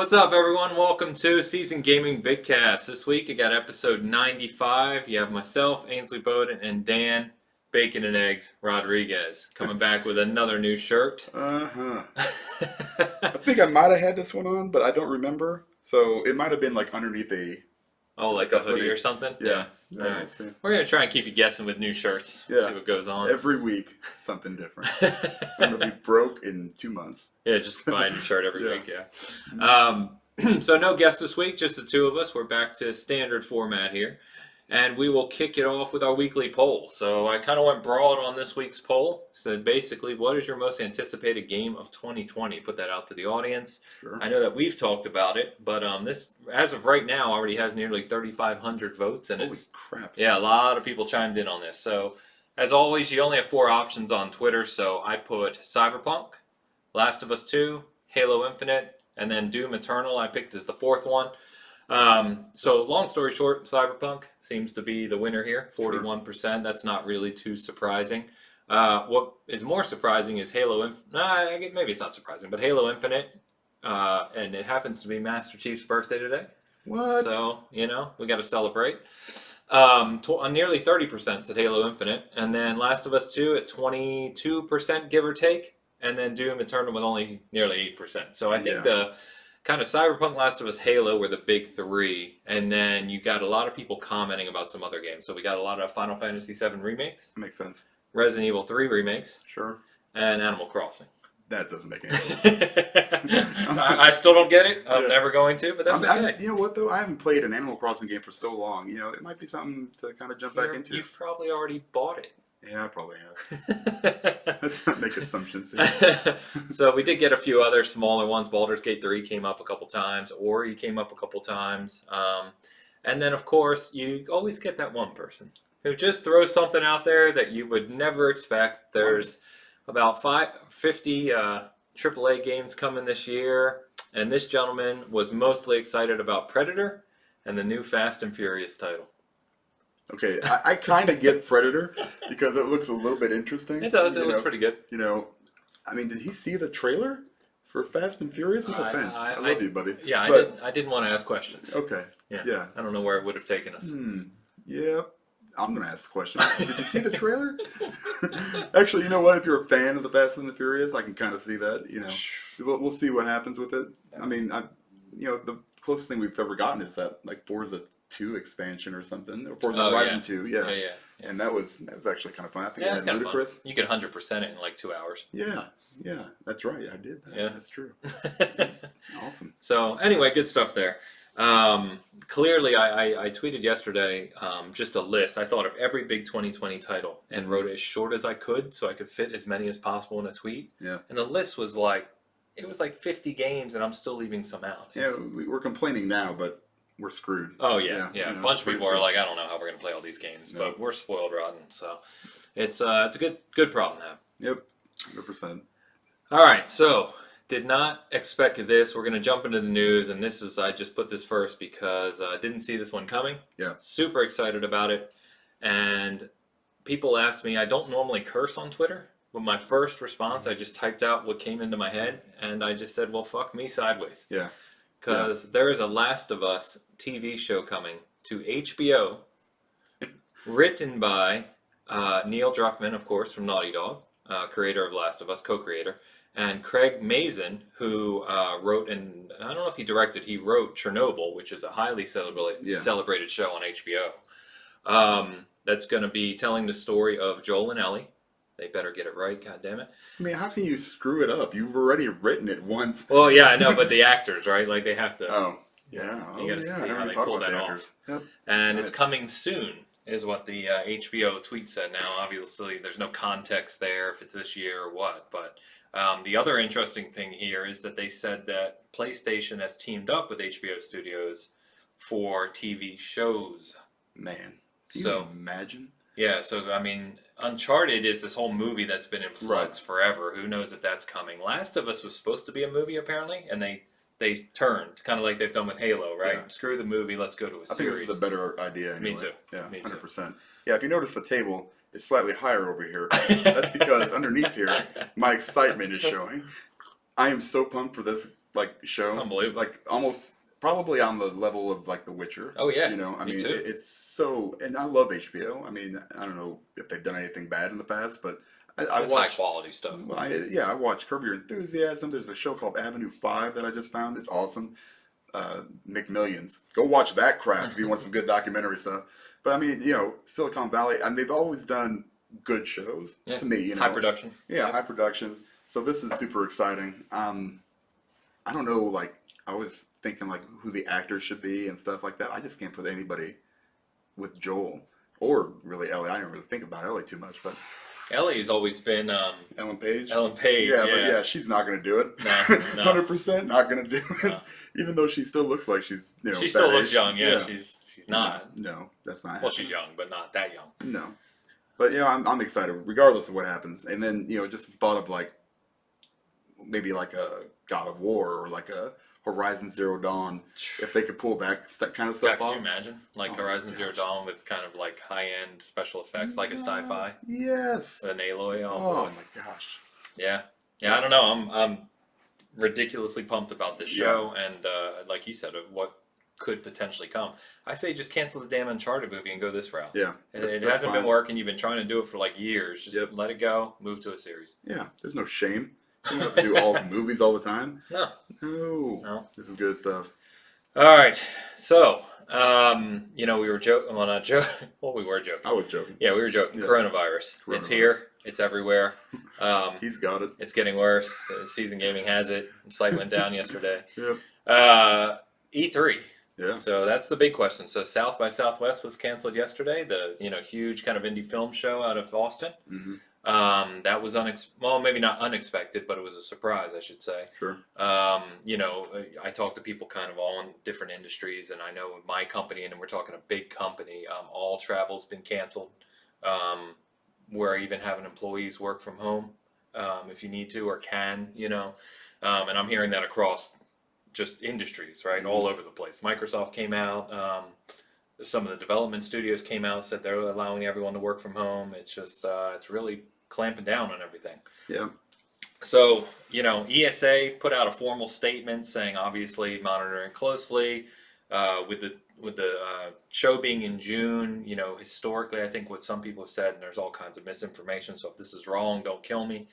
What's up, everyone? Welcome to Season Gaming Bitcast. This week, you got episode 95. You have myself, Ainsley Bowden, and Dan Bacon and Eggs Rodriguez coming back with another new shirt. I think I might have had this one on, but I don't remember. So it might have been like underneath a... Oh, like a hoodie or something? Yeah. All right. We're going to try and keep you guessing with new shirts. Yeah. See what goes on. Every week, something different. I'm going to be broke in 2 months. Yeah, just buy a new shirt every week, yeah. So no guests this week, just the two of us. We're back to standard format here. And we will kick it off with our weekly poll. So I kind of went broad on this week's poll. So basically, what is your most anticipated game of 2020? Put that out to the audience. Sure. I know that we've talked about it, but this, as of right now, already has nearly 3,500 votes. And Holy crap. Yeah, a lot of people chimed in on this. So as always, you only have 4 options on Twitter. So I put Cyberpunk, Last of Us 2, Halo Infinite, and then Doom Eternal I picked as the 4th one. So long story short, Cyberpunk seems to be the winner here, 41%. Sure. That's not really too surprising. What is more surprising is maybe it's not surprising, but Halo Infinite, and it happens to be Master Chief's birthday today. What? So, we got to celebrate. Nearly 30% said Halo Infinite, and then Last of Us 2 at 22%, give or take, and then Doom Eternal with only nearly 8%. So I think the kind of Cyberpunk, Last of Us, Halo were the big 3, and then you got a lot of people commenting about some other games. So we got a lot of Final Fantasy VII remakes. That makes sense. Resident Evil 3 remakes. Sure. And Animal Crossing. That doesn't make any sense. I still don't get it. I'm never going to, but that's okay. You know what, though? I haven't played an Animal Crossing game for so long. It might be something to kind of jump back into. You've probably already bought it. Yeah, I probably have. Let's not make assumptions here. So we did get a few other smaller ones. Baldur's Gate 3 came up a couple times. Ori came up a couple times. And then, of course, you always get that one person who just throws something out there that you would never expect. There's about 50 AAA games coming this year. And this gentleman was mostly excited about Predator and the new Fast and Furious title. Okay, I kind of get Predator because it looks a little bit interesting. It does. It looks pretty good. I mean, did he see the trailer for Fast and Furious? No offense. I love you, buddy. Yeah, I didn't want to ask questions. Okay. Yeah. I don't know where it would have taken us. Yeah. I'm going to ask the question. Did you see the trailer? Actually, you know what? If you're a fan of the Fast and the Furious, I can kind of see that. We'll see what happens with it. I mean, the closest thing we've ever gotten is that like Forza 2 expansion or something, or Forza Horizon 2, yeah. And that was actually kind of fun. I think it's kind ludicrous. Of fun. You could 100% it in like 2 hours. Yeah, that's right. I did that. Yeah, that's true. Awesome. So anyway, good stuff there. Clearly, I tweeted yesterday just a list. I thought of every big 2020 title and wrote it as short as I could so I could fit as many as possible in a tweet. Yeah. And the list was like 50 games, and I'm still leaving some out. Yeah, we're complaining now, but we're screwed. Oh, yeah. A bunch of people are like, I don't know how we're going to play all these games, but we're spoiled rotten. So it's a good problem to have. Yep, 100%. All right, so did not expect this. We're going to jump into the news, and I just put this first because I didn't see this one coming. Yeah. Super excited about it. And people ask me, I don't normally curse on Twitter, but my first response, I just typed out what came into my head, and I just said, well, fuck me sideways. Yeah. Because there is a Last of Us TV show coming to HBO, written by Neil Druckmann, of course, from Naughty Dog, creator of Last of Us, co-creator, and Craig Mazin, who wrote, and I don't know if he directed, he wrote Chernobyl, which is a highly celebrated show on HBO. That's going to be telling the story of Joel and Ellie. They better get it right, goddammit. I mean, how can you screw it up? You've already written it once. Well, yeah, I know, but the actors, right? Like, they have to... Oh, yeah. You gotta see I never how they thought pull about that the off. actors. Yep. And Nice. it's coming soon, is what the HBO tweet said. Now, obviously, there's no context there if it's this year or what, but the other interesting thing here is that they said that PlayStation has teamed up with HBO Studios for TV shows. Man, can you imagine? Yeah, so, I mean, Uncharted is this whole movie that's been in flux forever. Who knows if that's coming? Last of Us was supposed to be a movie, apparently, and they turned, kind of like they've done with Halo, right? Yeah. Screw the movie, let's go to a series. I think this is the better idea anyway. Me too. Yeah, Me too. 100%. Yeah, if you notice the table is slightly higher over here. That's because underneath here, my excitement is showing. I am so pumped for this like show. It's unbelievable. Like almost probably on the level of like The Witcher. Oh yeah, You know, I me mean, too. it's so, and I love HBO. I mean, I don't know if they've done anything bad in the past, but I It's high watch. quality stuff. Well, I watch Curb Your Enthusiasm. There's a show called Avenue 5 that I just found. It's awesome. McMillions. Go watch that crap if you want some good documentary stuff. But I mean, you know, Silicon Valley, and they've always done good shows Yeah. to me. You know, High production. yeah, high production. So this is super exciting. I don't know, like I was thinking like who the actors should be and stuff like that. I just can't put anybody with Joel or really Ellie. I didn't really think about Ellie too much, but Ellie's always been Ellen Page. Ellen Page. Yeah, Yeah, but yeah, she's not going to do it. No. 100% not going to do it. No. Even though she still looks like she's, you know, She still that looks age. young. Yeah, she's not. No, that's not Well, happening. she's young, but not that young. No. But, you know, I'm excited regardless of what happens. And then, you know, just the thought of like maybe like a God of War or like a Horizon Zero Dawn, if they could pull that kind of Yeah, stuff could off. you imagine like Oh, Horizon gosh. Zero Dawn with kind of like high end special effects, like a sci-fi Yes. with an Aloy? Oh, Oh, boy. my gosh. Yeah, I don't know. I'm ridiculously pumped about this show, and like you said, of what could potentially come. I say just cancel the damn Uncharted movie and go this route. Yeah. It that's hasn't been fine. working. You've been trying to do it for like years. Just Yep. let it go. Move to a series. Yeah, there's no shame. You don't have to do all the movies all the time. No. No. This is good stuff. All right. So, you know, we were joking. Well, not joking. Well, we were joking. I was joking. Yeah, we were joking. Yeah. Coronavirus. It's here. It's everywhere. He's got it. It's getting worse. Season Gaming has it. The site went down yesterday. Yep. E3. Yeah. So that's the big question. So South by Southwest was canceled yesterday. The huge kind of indie film show out of Austin. Mm-hmm. That was well, maybe not unexpected, but it was a surprise, I should say. Sure. You know, I talk to people kind of all in different industries, and I know with my company, and we're talking a big company, all travel's been canceled. We're even having employees work from home if you need to or can, you know. And I'm hearing that across just industries, right, all over the place. Microsoft came out. Some of the development studios came out, said they're allowing everyone to work from home. It's just, it's really clamping down on everything. Yeah. So, you know, ESA put out a formal statement saying, obviously, monitoring closely with the show being in June. You know, historically, I think what some people have said, and there's all kinds of misinformation. So if this is wrong, don't kill me.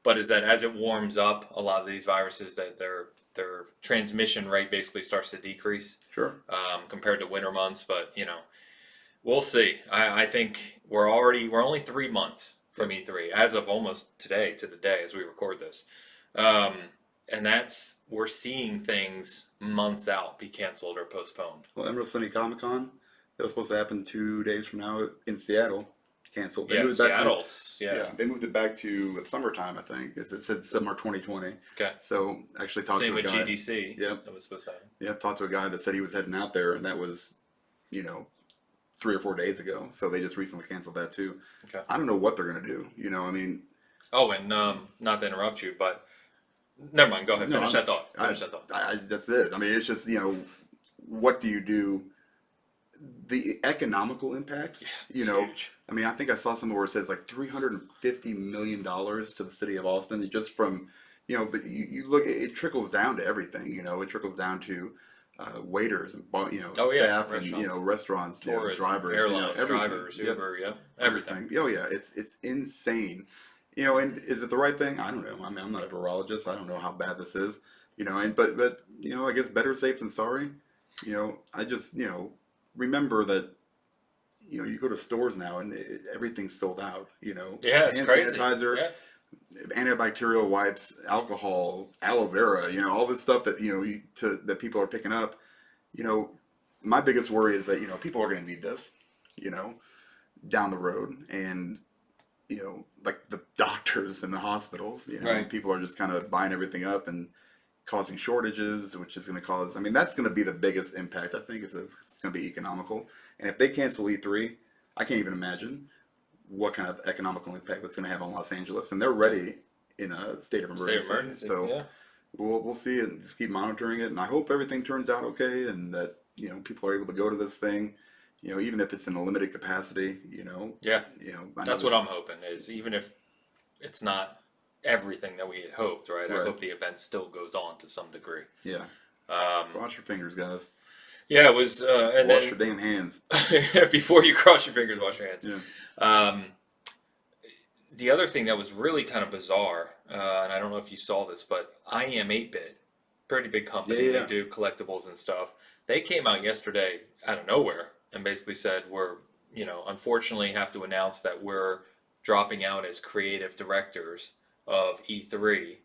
But is that as it warms up, a lot of these viruses, that their transmission rate basically starts to decrease. Sure. Compared to winter months, but you know, we'll see. I think we're only 3 months from E3 as of almost today to the day as we record this, and we're seeing things months out be canceled or postponed. Well, Emerald City Comic Con, that was supposed to happen 2 days from now in Seattle. Canceled. They moved it back Seattle's. they moved it back to the summertime, I think. It said summer 2020. Okay. So actually talked Same to a with guy. GDC. Yep. That was supposed to happen. Yep, talked to a guy that said he was heading out there, and that was, you know, 3 or 4 days ago. So they just recently canceled that too. Okay. I don't know what they're gonna do. You know, I mean. Oh, and not to interrupt you, but never mind. Go ahead. Finish that thought. That's it. I mean, it's just, you know, what do you do? The economical impact, you know, huge. I mean, I think I saw somewhere where it says like $350 million to the city of Austin just from, you know, but you look, it trickles down to everything, you know, it trickles down to waiters and, you know, staff and, you know, restaurants, tourism, you know, drivers, airlines, you know, drivers, Uber, everything. Oh yeah, it's insane. You know, and is it the right thing? I don't know. I mean, I'm not a virologist. I don't know how bad this is, you know, and but you know, I guess better safe than sorry. You know, I just, you know, remember that, you know, you go to stores now and everything's sold out, you know. Yeah, it's crazy. Sanitizer, antibacterial wipes, alcohol, aloe vera, you know, all this stuff that, you know, that people are picking up. You know, my biggest worry is that, you know, people are going to need this, you know, down the road. And, you know, like the doctors and the hospitals, you know, people are just kind of buying everything up and causing shortages, which is going to cause, I mean, that's going to be the biggest impact, I think, is that it's going to be economical. And if they cancel E3, I can't even imagine what kind of economical impact that's going to have on Los Angeles. And they're ready in a state of emergency. So we'll see it and just keep monitoring it. And I hope everything turns out okay and that, you know, people are able to go to this thing, you know, even if it's in a limited capacity, you know. Yeah. You know, That's what I'm hoping is even if it's not everything that we had hoped, right? I Right. hope the event still goes on to some degree. Yeah. Wash your fingers, guys. Yeah, it was, and Wash your then damn hands. before you cross your fingers, wash your hands. Yeah. Um, the other thing that was really kind of bizarre, and I don't know if you saw this, but I Am 8-Bit, pretty big company, Yeah. they do collectibles and stuff. They came out yesterday out of nowhere and basically said we're, unfortunately have to announce that we're dropping out as creative directors of E3.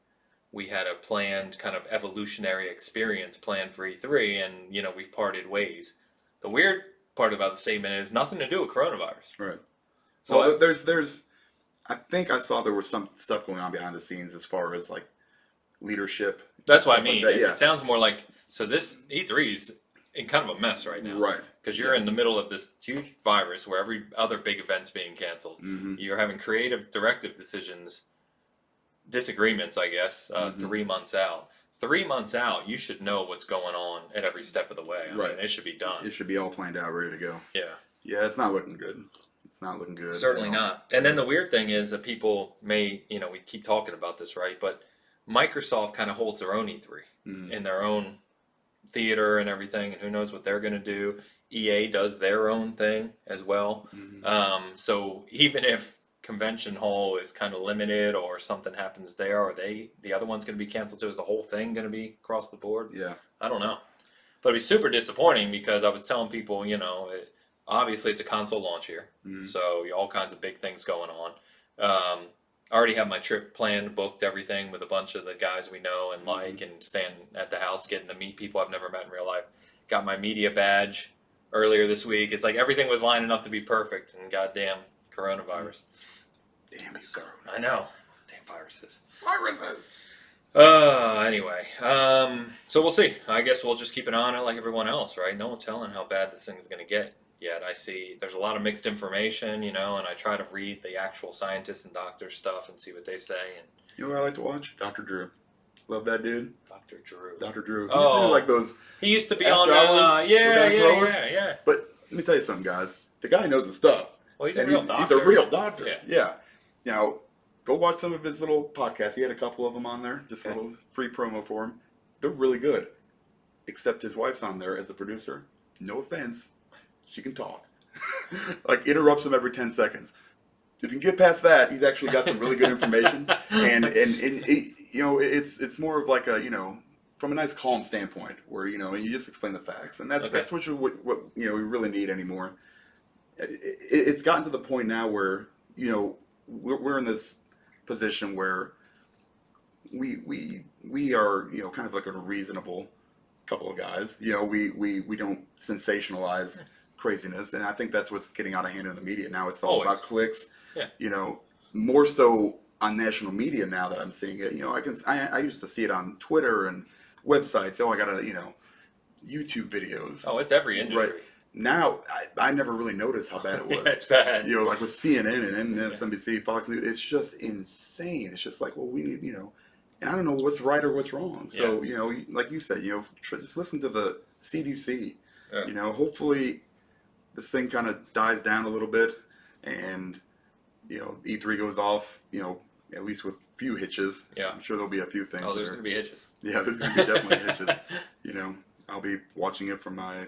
We had a planned kind of evolutionary experience planned for E3, and we've parted ways. The weird part about the statement is nothing to do with coronavirus. Right. So Well, there's. I think I saw there was some stuff going on behind the scenes as far as like leadership. that's what I stuff like mean. that. Yeah. It sounds more like, so this E3 is in kind of a mess right now. Right. Because you're in the middle of this huge virus where every other big event's being canceled. Mm-hmm. You're having creative directive disagreements, I guess, 3 months out. 3 months out, you should know what's going on at every step of the way. I mean, it should be done. It should be all planned out, ready to go. Yeah. Yeah, it's not looking good. It's not looking good. Certainly not. And then the weird thing is that people may, we keep talking about this, right? But Microsoft kind of holds their own E3 in their own theater and everything, and who knows what they're going to do. EA does their own thing as well. So even if Convention Hall is kind of limited or something happens there, or the other one's going to be canceled too, is the whole thing going to be across the board? Yeah. I don't know. But it'd be super disappointing because I was telling people, obviously it's a console launch year, so all kinds of big things going on. I already have my trip planned, booked everything with a bunch of the guys we know and like, and staying at the house, getting to meet people I've never met in real life. Got my media badge earlier this week. It's like everything was lining up to be perfect, and goddamn coronavirus. Damn it, Corona. I know. Damn viruses. Viruses. Anyway, so we'll see. I guess we'll just keep an eye on it like everyone else, right? No one's telling how bad this thing is going to get yet. I see there's a lot of mixed information, and I try to read the actual scientists and doctors stuff and see what they say. And You know what I like to watch? Dr. Drew. Love that dude. Dr. Drew. Dr. Drew. Oh. He used to do like those. He used to be After on hours with Dan Grover. yeah. But let me tell you something, guys. The guy knows his stuff. Well, he's a And real doctor. He's a real doctor. Yeah. Yeah. Now, go watch some of his little podcasts. He had a couple of them on there. Just a little free promo for him. They're really good. Except his wife's on there as a producer. No offense. She can talk. Like, interrupts him every 10 seconds. If you can get past that, he's actually got some really good information. and it's more of like a, from a nice calm standpoint where, you just explain the facts. And that's what we really need anymore. It's gotten to the point now where, we're in this position where we are, kind of like a reasonable couple of guys. We don't sensationalize craziness, and I think that's what's getting out of hand in the media now. It's all about clicks. Yeah. More so on national media now that I'm seeing it. I used to see it on Twitter and websites. I got YouTube videos. Oh, it's every industry. Right. Now, I never really noticed how bad it was. Yeah, it's bad. Like with CNN and MSNBC, Fox News, it's just insane. It's just like, well, we need, and I don't know what's right or what's wrong. So, like you said, just listen to the CDC. Yeah. Hopefully this thing kind of dies down a little bit and, E3 goes off, at least with a few hitches. Yeah. I'm sure there'll be a few things. Oh, there's going to be hitches. Yeah, there's going to be definitely hitches. I'll be watching it from my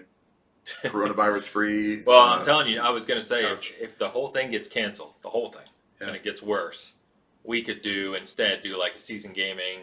coronavirus-free. Well, I'm telling you, I was going to say, if the whole thing gets canceled, the whole thing, and it gets worse, we could instead do like a season gaming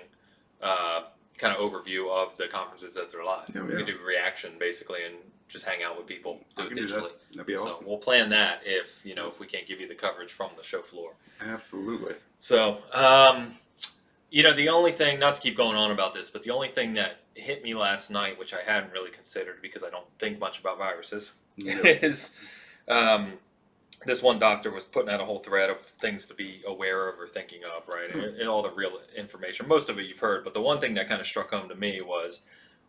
kind of overview of the conferences as they're live. We could do reaction, basically, and just hang out with people, do it digitally. That'd be awesome. So we'll plan that if we can't give you the coverage from the show floor. Absolutely. So, the only thing, not to keep going on about this, but the only thing that hit me last night, which I hadn't really considered because I don't think much about viruses, is this one doctor was putting out a whole thread of things to be aware of or thinking of, right? And all the real information. Most of it you've heard, but the one thing that kind of struck home to me was,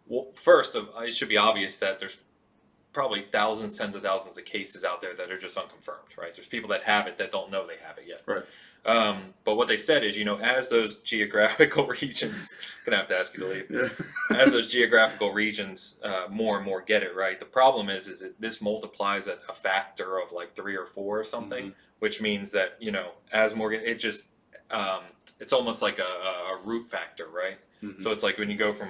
well, first, it should be obvious that there's probably thousands, tens of thousands of cases out there that are just unconfirmed, right? There's people that have it that don't know they have it yet. Right. But what they said is, as those geographical regions, gonna have to ask you to leave. As those geographical regions more and more get it right, the problem is that this multiplies at a factor of like 3 or 4 or something, which means that as more it just it's almost like a root factor, right? Mhm. So it's like when you go from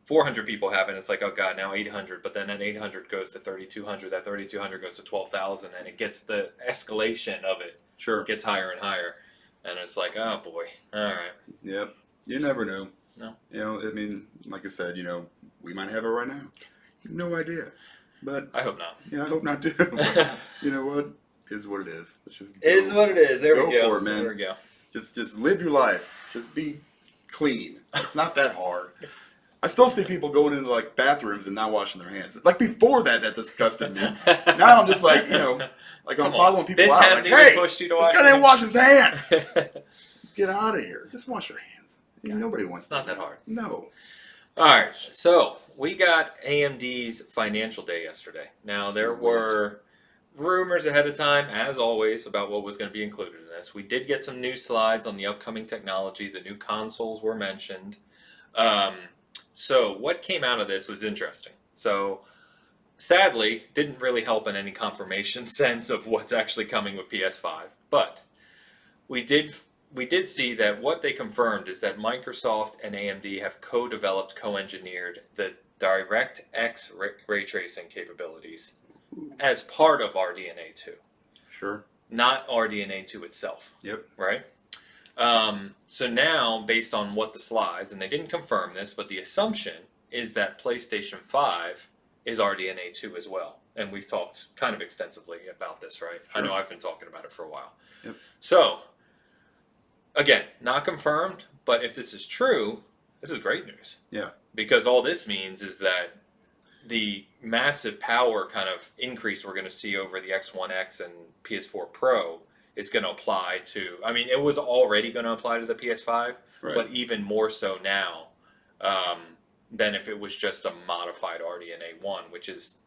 400 people have it, it's like, oh god, now 800, but then that 800 goes to 3,200, that 3,200 goes to 12,000, and it gets the escalation of it Sure. gets higher and higher, and it's like, oh boy, all right. Yep. You never know. No. You know, I mean, like I said, you know, we might have it right now. No idea. But I hope not. yeah, I hope not too. But you know what? It is what it is. Let's just It is what it is. There we go. for it, man. There we go. Just live your life. Just be clean. It's not that hard. I still see people going into like bathrooms and not washing their hands. Like before that disgusted me. Now I'm just like, you know, like I'm following people This out. hasn't Like, even hey, pushed you to this wash guy your didn't wash his hands. hands. Get out of here. Just wash your hands. Nobody wants It's not that hard. No. All right, so we got AMD's financial day yesterday. Now, there were rumors ahead of time, as always, about what was going to be included in this. We did get some new slides on the upcoming technology. The new consoles were mentioned. So what came out of this was interesting. So sadly, didn't really help in any confirmation sense of what's actually coming with PS5. But we did see that what they confirmed is that Microsoft and AMD have co-developed, co-engineered the DirectX ray tracing capabilities as part of RDNA 2. Sure. Not RDNA 2 itself. Yep. Right? So now, based on what the slides, and they didn't confirm this, but the assumption is that PlayStation 5 is RDNA 2 as well. And we've talked kind of extensively about this, right? Sure. I know I've been talking about it for a while. Yep. So, again, not confirmed, but if this is true, this is great news. Yeah. Because all this means is that the massive power kind of increase we're going to see over the X1X and PS4 Pro is going to apply to, I mean, it was already going to apply to the PS5, Right. but even more so now than if it was just a modified RDNA 1, which is,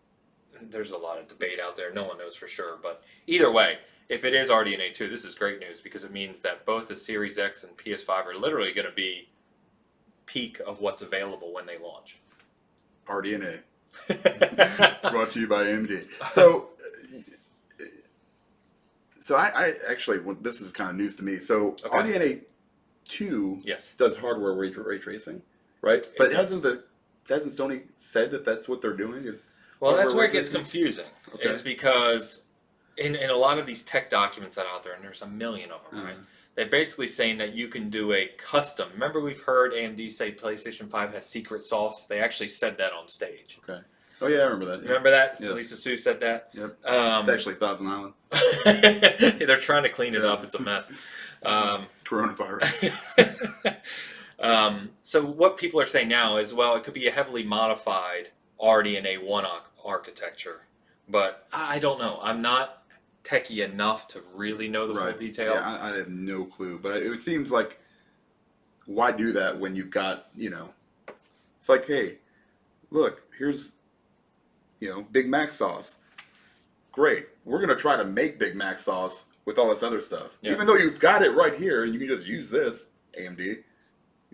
there's a lot of debate out there. No one knows for sure. But either way, if it is RDNA 2, this is great news because it means that both the Series X and PS5 are literally going to be peak of what's available when they launch. RDNA. Brought to you by AMD. So I actually, this is kind of news to me. So Okay. RDNA 2 Yes. does hardware ray tracing, right? But hasn't Sony said that that's what they're doing? Well, that's hardware where ray it gets tracing? confusing. Okay. Is because in a lot of these tech documents that are out there, and there's a million of them, right? They're basically saying that you can do a custom. Remember, we've heard AMD say PlayStation 5 has secret sauce. They actually said that on stage. Okay. Oh yeah, I remember that. Yeah. Remember that? Yeah. Lisa Sue said that. Yep. It's actually Thousand Island. They're trying to clean it up. It's a mess. Coronavirus. So what people are saying now is, well, it could be a heavily modified RDNA 1 architecture. But I don't know. I'm not techie enough to really know the full details. Yeah, I have no clue. But it seems like, why do that when you've got, it's like, hey, look, here's, Big Mac sauce. Great. We're going to try to make Big Mac sauce with all this other stuff. Yeah. Even though you've got it right here and you can just use this, AMD,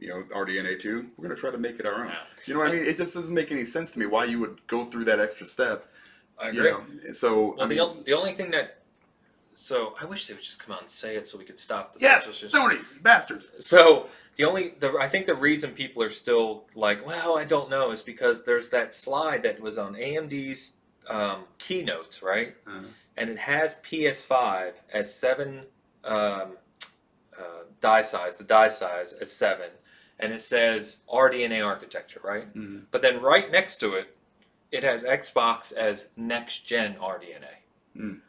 RDNA 2, we're going to try to make it our own. Yeah. You know what I mean? It just doesn't make any sense to me why you would go through that extra step. I agree. So, Well, the only thing that... So, I wish they would just come out and say it so we could stop this. yes, Sony, you bastards. So, I think the reason people are still like, well, I don't know, is because there's that slide that was on AMD's keynotes, right? And it has PS5 as 7 die size, the die size as 7, and it says RDNA architecture, right? Mm-hmm. But then right next to it, it has Xbox as next-gen RDNA. Mm.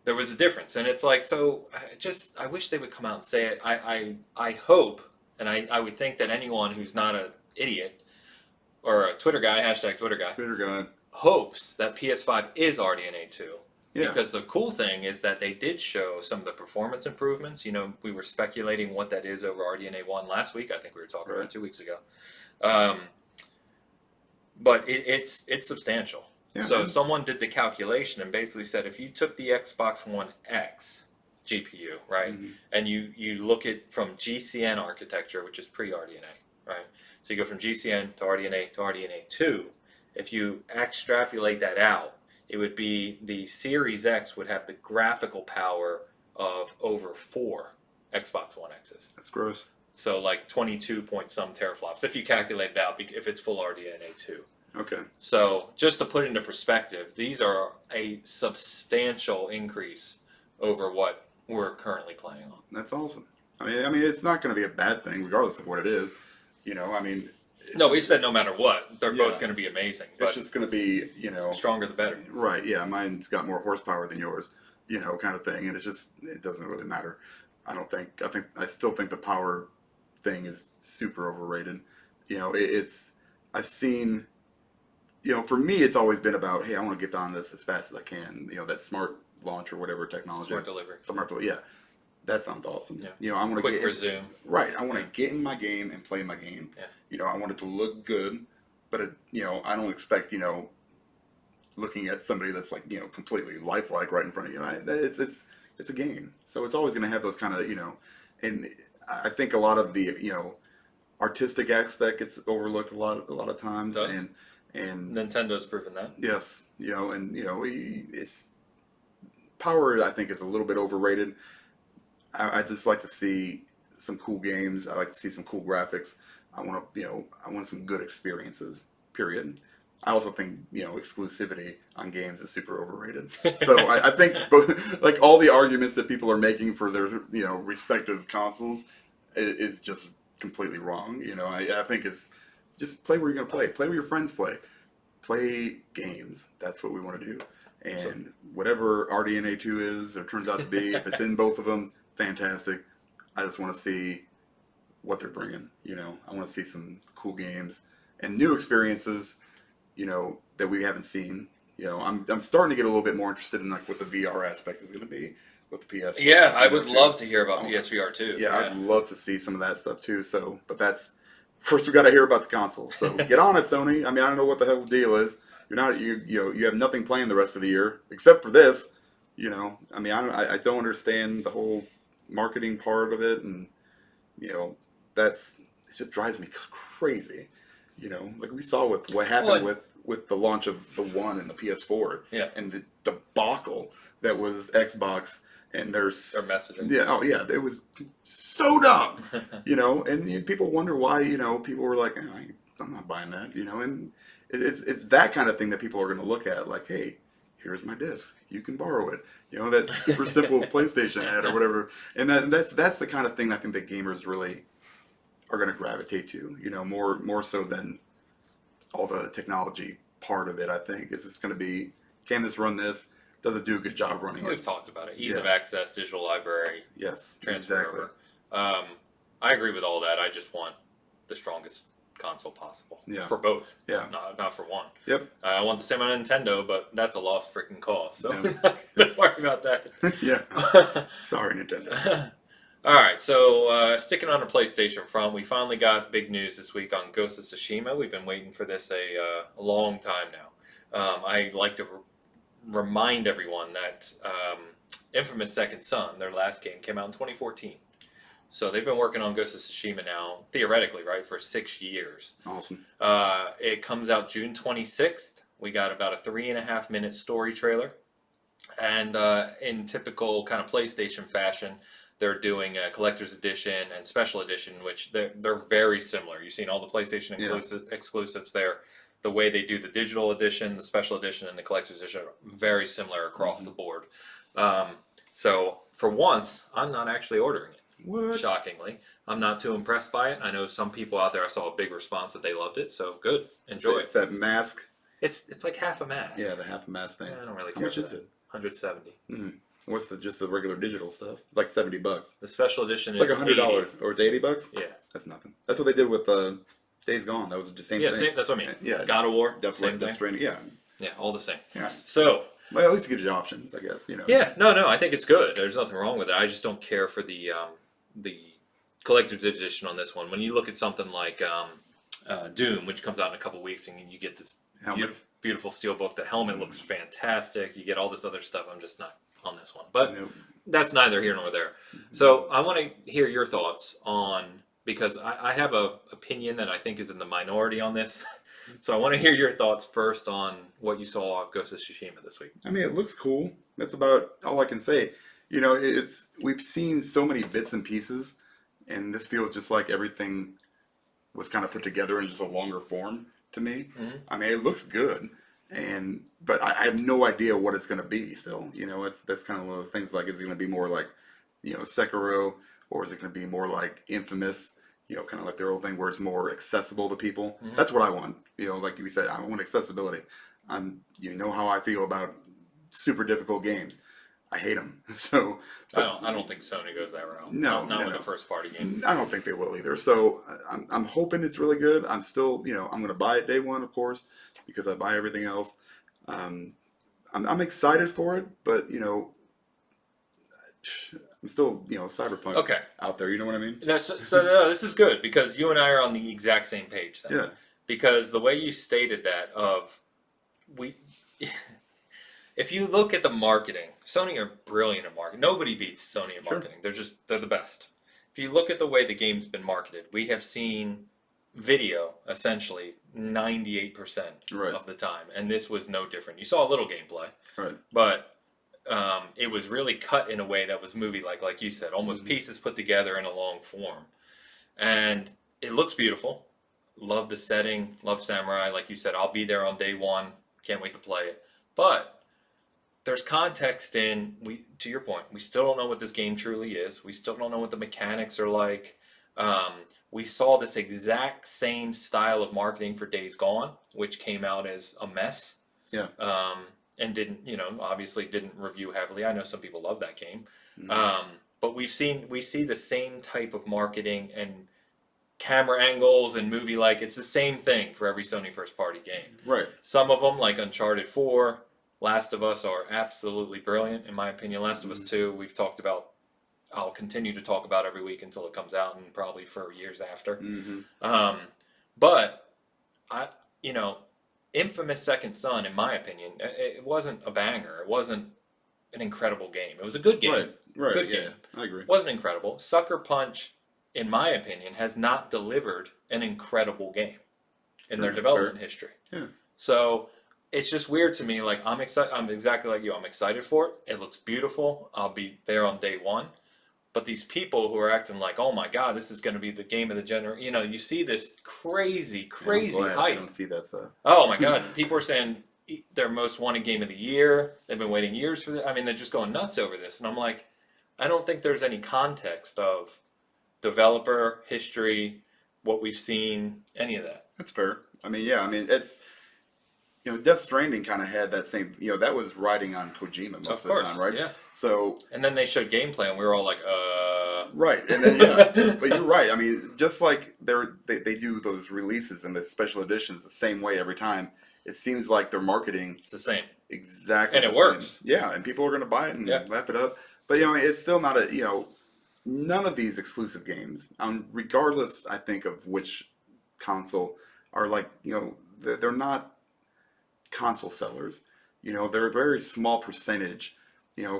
There was a difference, and it's like, so I wish they would come out and say it. I hope, and I would think that anyone who's not an idiot or a Twitter guy, #Twitter guy, hopes that PS5 is RDNA 2. Yeah. Because the cool thing is that they did show some of the performance improvements. We were speculating what that is over RDNA 1 last week. I think we were talking about it 2 weeks ago. But it's substantial. Yeah, So man. someone did the calculation and basically said if you took the Xbox One X GPU, right, and you look at from GCN architecture, which is pre-RDNA, right? So you go from GCN to RDNA 2. If you extrapolate that out, it would be the Series X would have the graphical power of over 4 Xbox One X's. That's gross. So like 22 point some teraflops if you calculate it out if it's full RDNA 2. Okay. So just to put into perspective, these are a substantial increase over what we're currently playing on. That's awesome. I mean, it's not going to be a bad thing, regardless of what it is. You know, I mean. No, we've said no matter what, they're Yeah. both going to be amazing. But It's just going to be, you know. stronger the better. Right, yeah. Mine's got more horsepower than yours, you know, kind of thing. And it doesn't really matter. I still think the power thing is super overrated. You know, I've seen, you know, for me, it's always been about, hey, I want to get on this as fast as I can. You know, that smart launch or whatever technology. Smart delivery. Yeah. That sounds awesome. Yeah. You know, I want to Quick resume. Right. I want to get in my game and play my game. Yeah. You know, I want it to look good, but you know, I don't expect, you know, looking at somebody that's like, you know, completely lifelike right in front of you. It's a game, so it's always going to have those kind of, you know, and I think a lot of the, you know, artistic aspect gets overlooked a lot of times, and Nintendo's proven that. yes, you know, and you know, it's power. I think is a little bit overrated. I just like to see some cool games. I like to see some cool graphics. I want some good experiences. Period. I also think, you know, exclusivity on games is super overrated. So I think like all the arguments that people are making for their, you know, respective consoles is just completely wrong. You know, I think it's just play where you're gonna play. Play where your friends play. Play games. That's what we want to do. And whatever RDNA 2 is or turns out to be, if it's in both of them, fantastic. I just want to see what they're bringing. You know, I want to see some cool games and new experiences, you know, that we haven't seen. You know, I'm starting to get a little bit more interested in like what the VR aspect is going to be with the PS. Yeah, I would love to hear about PSVR too. Yeah, I'd love to see some of that stuff too. So, but that's first we got to hear about the console. So get on it, Sony. I mean, I don't know what the hell the deal is. You have nothing planned the rest of the year except for this. You know, I mean, I don't understand the whole marketing part of it, and you know, it just drives me crazy. You know, like we saw with what happened with the launch of the One and the PS4, and the debacle that was Xbox and their messaging. Yeah, oh yeah, it was so dumb. You know, and people wonder why. You know, people were like, I'm not buying that. You know, and it's that kind of thing that people are going to look at, like, hey, here's my disc, you can borrow it. You know, that super simple PlayStation ad or whatever. And that's the kind of thing I think that gamers really are going to gravitate to. You know, more so than all the technology part of it. I think it's just going to be, can this run this? Does it do a good job running it? We've talked about it. Ease of access, digital library. Yes, transfer exactly. over. I agree with all that. I just want the strongest console possible. Yeah. For both. Yeah. Not for one. Yep. I want the same on Nintendo, but that's a lost freaking cause. So Yeah. we're not going to worry about that. Yeah. Sorry, Nintendo. All right, so sticking on the PlayStation front, we finally got big news this week on Ghost of Tsushima. We've been waiting for this a long time now. I like to remind everyone that Infamous Second Son, their last game, came out in 2014. So they've been working on Ghost of Tsushima now, theoretically, right, for 6 years. Awesome. It comes out June 26th. We got about a 3.5-minute story trailer. And in typical kind of PlayStation fashion, they're doing a collector's edition and special edition, which they're very similar. You've seen all the PlayStation exclusives there. The way they do the digital edition, the special edition, and the collector's edition are very similar across the board. So for once, I'm not actually ordering it. What? Shockingly, I'm not too impressed by it. I know some people out there, I saw a big response that they loved it. So good, enjoy. It's that mask. It's like half a mask. Yeah, the half a mask thing. Yeah, I don't really care. How much is that. it? 170. Mm. What's just the regular digital stuff? It's like $70. The special edition It's is like $100, 80. or it's $80. Yeah, That's nothing. That's what they did with Days Gone. That was the same thing. Same, that's what I mean. Yeah, God of War, definitely. same thing. Yeah, Yeah, all the same. yeah. So, Well, at least it gives you options, I guess. You know. yeah, no, I think it's good. There's nothing wrong with it. I just don't care for the collector's edition on this one. When you look at something like Doom, which comes out in a couple weeks, and you get this beautiful steelbook. The helmet looks fantastic. You get all this other stuff. I'm just not on this one. But that's neither here nor there. So I want to hear your thoughts on, because I have a opinion that I think is in the minority on this. So I want to hear your thoughts first on what you saw of Ghost of Tsushima this week. I mean, it looks cool. That's about all I can say. You know, we've seen so many bits and pieces, and this feels just like everything was kind of put together in just a longer form to me. I mean, it looks good, but I have no idea what it's going to be. Still, you know, that's kind of one of those things. Like, is it going to be more like, you know, Sekiro, or is it going to be more like Infamous? You know, kind of like their old thing where it's more accessible to people. That's what I want. You know, like you said, I want accessibility. You know how I feel about super difficult games. I hate them. So, I don't think Sony goes that route. No, not no, with no. a first party game. I don't think they will either. So I'm hoping it's really good. I'm still, you know, I'm going to buy it day one, of course, because I buy everything else. I'm excited for it, but you know, I'm still, you know, Cyberpunk Okay. out there. You know what I mean? No, no, this is good because you and I are on the exact same page then. Yeah. Because the way you stated that if you look at the marketing, Sony are brilliant at marketing. Nobody beats Sony at marketing. They're the best. If you look at the way the game's been marketed, we have seen video essentially 98% of the time, and this was no different. You saw a little gameplay, but it was really cut in a way that was movie-like, like you said, almost pieces put together in a long form, and it looks beautiful. Love the setting, love Samurai. Like you said, I'll be there on day one. Can't wait to play it. But there's context to your point, we still don't know what this game truly is. We still don't know what the mechanics are like. We saw this exact same style of marketing for Days Gone, which came out as a mess. Yeah. And obviously didn't review heavily. I know some people love that game. But we see the same type of marketing and camera angles and movie-like. It's the same thing for every Sony first-party game. Right. Some of them, like Uncharted 4, Last of Us, are absolutely brilliant, in my opinion. Last of Us 2, we've talked about. I'll continue to talk about every week until it comes out, and probably for years after. But Infamous Second Son, in my opinion, it wasn't a banger. It wasn't an incredible game. It was a good game. Right. Good Yeah, game. I agree. It wasn't incredible. Sucker Punch, in my opinion, has not delivered an incredible game in their development history. Yeah. So it's just weird to me. Like, I'm excited. I'm exactly like you. I'm excited for it. It looks beautiful. I'll be there on day one. But these people who are acting like, oh my God, this is going to be the game of the generation. You see this crazy hype. I don't see that stuff. Oh my God. People are saying their most wanted game of the year. They've been waiting years for this. I mean, they're just going nuts over this. And I'm like, I don't think there's any context of developer history, what we've seen, any of that. That's fair. I mean, yeah. I mean, it's, Death Stranding kind of had that same, that was riding on Kojima most of the time, right? Yeah. So. And then they showed gameplay, and we were all like, Right, and then yeah, but you're right. I mean, just like they do those releases and the special editions the same way every time. It seems like their marketing. It's the same. Exactly. And it works. Yeah, and people are going to buy it and lap it up. But it's still not none of these exclusive games, regardless, I think, of which console, are like, they're not console sellers. They're a very small percentage.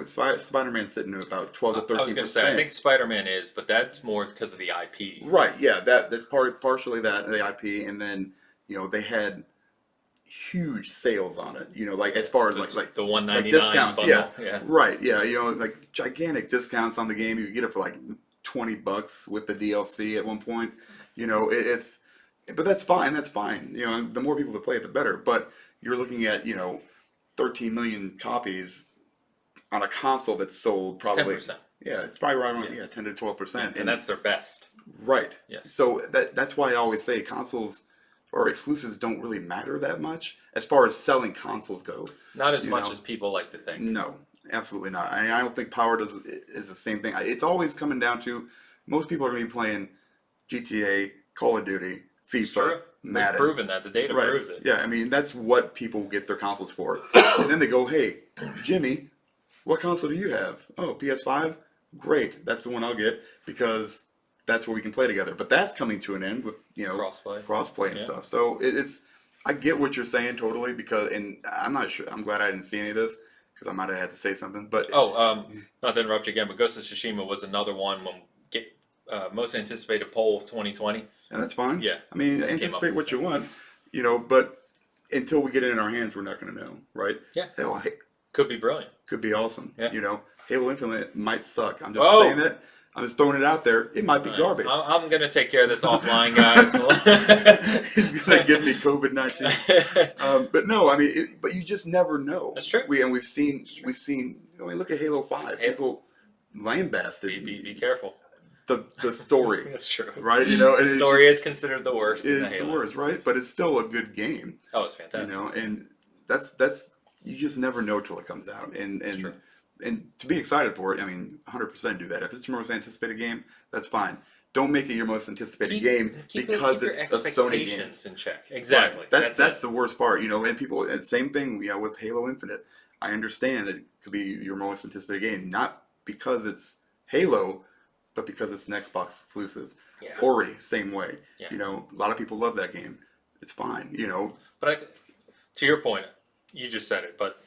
Spider-Man's sitting at about 12 to 13%. I was going to say, I think Spider-Man is, but that's more because of the IP. Right, yeah, that's partially that, the IP, and then, they had huge sales on it, like as far as like the $199 like discounts, bundle. Yeah, right, yeah, like gigantic discounts on the game. You could get it for like $20 with the DLC at one point. But that's fine. The more people that play it, the better. But you're looking at 13 million copies on a console that's sold probably 10%. Yeah, it's probably right around 10 to 12%, and that's their best. Right. Yeah. So that's why I always say consoles or exclusives don't really matter that much as far as selling consoles go. Not as much as people like to think. No, absolutely not. I don't think Power is the same thing. It's always coming down to most people are going to be playing GTA, Call of Duty, FIFA, Madden. It's proven that. The data proves it. Yeah, I mean, that's what people get their consoles for. And then they go, hey, Jimmy, what console do you have? Oh, PS5? Great. That's the one I'll get because that's where we can play together. But that's coming to an end with, crossplay and stuff. So I get what you're saying totally and I'm not sure. I'm glad I didn't see any of this because I might have had to say something. But not to interrupt you again, but Ghost of Tsushima was another one when most anticipated poll of 2020. And that's fine. Yeah. I mean, anticipate what you want, but until we get it in our hands, we're not going to know, right? Yeah. Hell, Could be brilliant. Could be awesome. Yeah. You know, Halo Infinite might suck. I'm just Oh! saying it. I'm just throwing it out there. It might be garbage. I'm going to take care of this offline, guys. He's gonna give me COVID-19. But no, I mean, but you just never know. That's true. We've seen. I mean, look at Halo 5. People lambasted. Be careful. The story. That's true. Right? You know, and the story is considered the worst. It's the worst, right? But it's still a good game. Oh, it's fantastic. You know, and that's you just never know till it comes out, and true. And to be excited for it, I mean, 100% do that. If it's your most anticipated game, that's fine. Don't make it your most anticipated game because it's a Sony game. In check. Exactly. Right. That's the worst part, you know. And people, and same thing, you know, with Halo Infinite. I understand it could be your most anticipated game, not because it's Halo, but because it's an Xbox exclusive. Yeah. Ori, same way. Yeah. You know, a lot of people love that game. It's fine, you know. But to your point, you just said it, but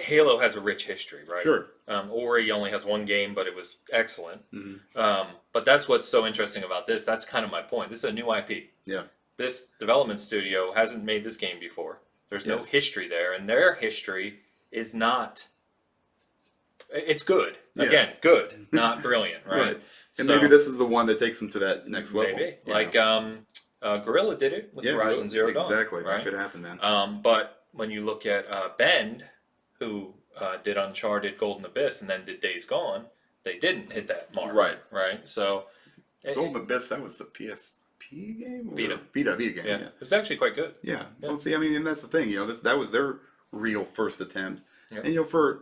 Halo has a rich history, right? Sure. Ori only has one game, but it was excellent. Mm-hmm. But that's what's so interesting about this. That's kind of my point. This is a new IP. Yeah. This development studio hasn't made this game before. There's no history there, and their history is not. It's good. Yeah. Again, good, not brilliant, right? Right. And maybe this is the one that takes them to that next level. Maybe. Like Guerrilla did it with Horizon Zero Dawn. Exactly. Right? That could happen, man. But when you look at Bend, who did Uncharted, Golden Abyss, and then did Days Gone, they didn't hit that mark. Right. So Golden Abyss, that was the PSP game? Vita game. Yeah. Yeah. It was actually quite good. Yeah. Well, see, I mean, and that's the thing. You know, that was their real first attempt, Yeah. and you know, for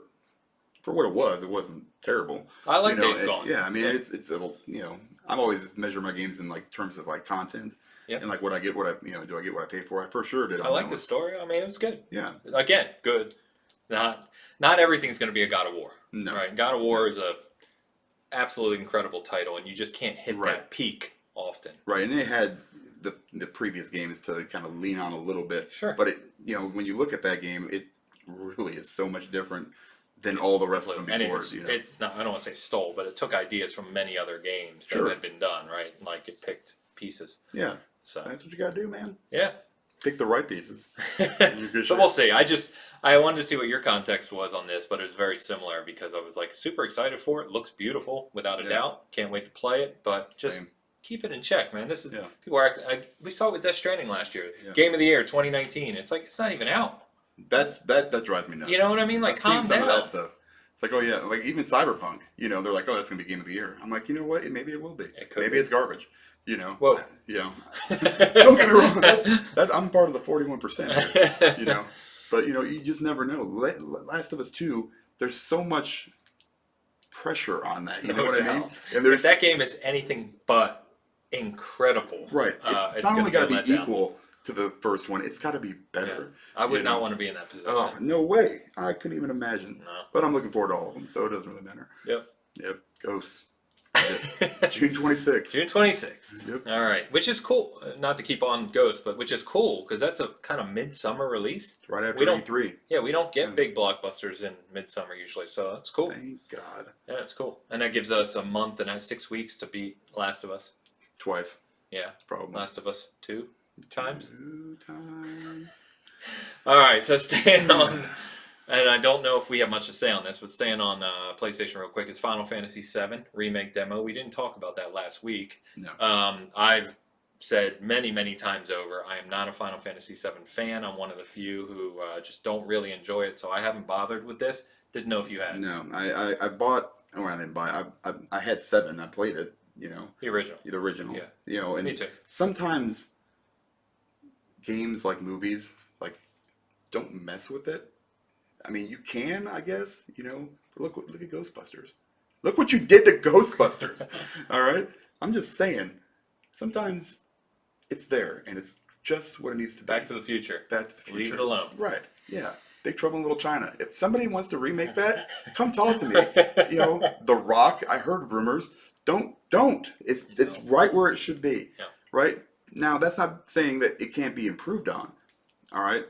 what it wasn't terrible. I like you know, Days Gone. Yeah, I mean, it's a little, you know, I'm always measure my games in like terms of like content. Yep. And like do I get what I paid for? I for sure did. I like the story. I mean, it was good. Yeah. Again, good. Not everything's going to be a God of War. No. Right. God of War is a absolutely incredible title, and you just can't hit that peak often. Right, and they had the previous games to kind of lean on a little bit. Sure. But it, you know, when you look at that game, it really is so much different than all the rest of them before. And I don't want to say stole, but it took ideas from many other games that had been done, right? Like it picked pieces. Yeah. So that's what you got to do, man. Yeah. Pick the right pieces. So we'll see. I wanted to see what your context was on this, but it was very similar because I was like super excited for it. It looks beautiful, without a doubt. Can't wait to play it, but just keep it in check, man. This is people are acting. We saw it with Death Stranding last year. Yeah. Game of the Year 2019. It's like it's not even out. That drives me nuts. You know what I mean? Like, I've calm seen some down. of that stuff. It's like, oh yeah, like even Cyberpunk. You know, they're like, oh, that's gonna be Game of the Year. I'm like, you know what? Maybe it will be. Maybe it's garbage. You know. Whoa. You know. Don't get me wrong. That's I'm part of the 41%. You know. But you know, you just never know. Last of Us 2. There's so much pressure on that. You know what I mean? And if that game is anything but incredible, right? It's not only got to be equal to the first one. It's got to be better. Yeah. I would not want to be in that position. Oh, no way. I couldn't even imagine. No. But I'm looking forward to all of them, so it doesn't really matter. Yep. Ghosts. June 26th. June 26th. Yep. All right. Which is cool. Not to keep on Ghost, but which is cool because that's a kind of midsummer release. Right after E3. Yeah, we don't get big blockbusters in midsummer usually, so that's cool. Thank God. Yeah, it's cool. And that gives us a month and 6 weeks to beat Last of Us. Twice. Yeah. Probably. Last of Us 2 times. 2 times. All right, so staying on, and I don't know if we have much to say on this, but staying on PlayStation real quick is Final Fantasy VII Remake demo. We didn't talk about that last week. No. I've said many, many times over, I am not a Final Fantasy VII fan. I'm one of the few who just don't really enjoy it, so I haven't bothered with this. Didn't know if you had. No, I bought, or I didn't buy, I had 7. I played it, you know. The original. The original. Yeah. You know, and me too. Sometimes games like movies, like, don't mess with it. I mean, you can, I guess, you know. But look at Ghostbusters. Look what you did to Ghostbusters. All right? I'm just saying, sometimes it's there, and it's just what it needs to be. Back to the Future. Back to the Future. Leave it alone. Right. Yeah. Big Trouble in Little China. If somebody wants to remake that, come talk to me. You know, The Rock, I heard rumors. Don't. It's right where it should be. Yeah. Right? Now, that's not saying that it can't be improved on. All right?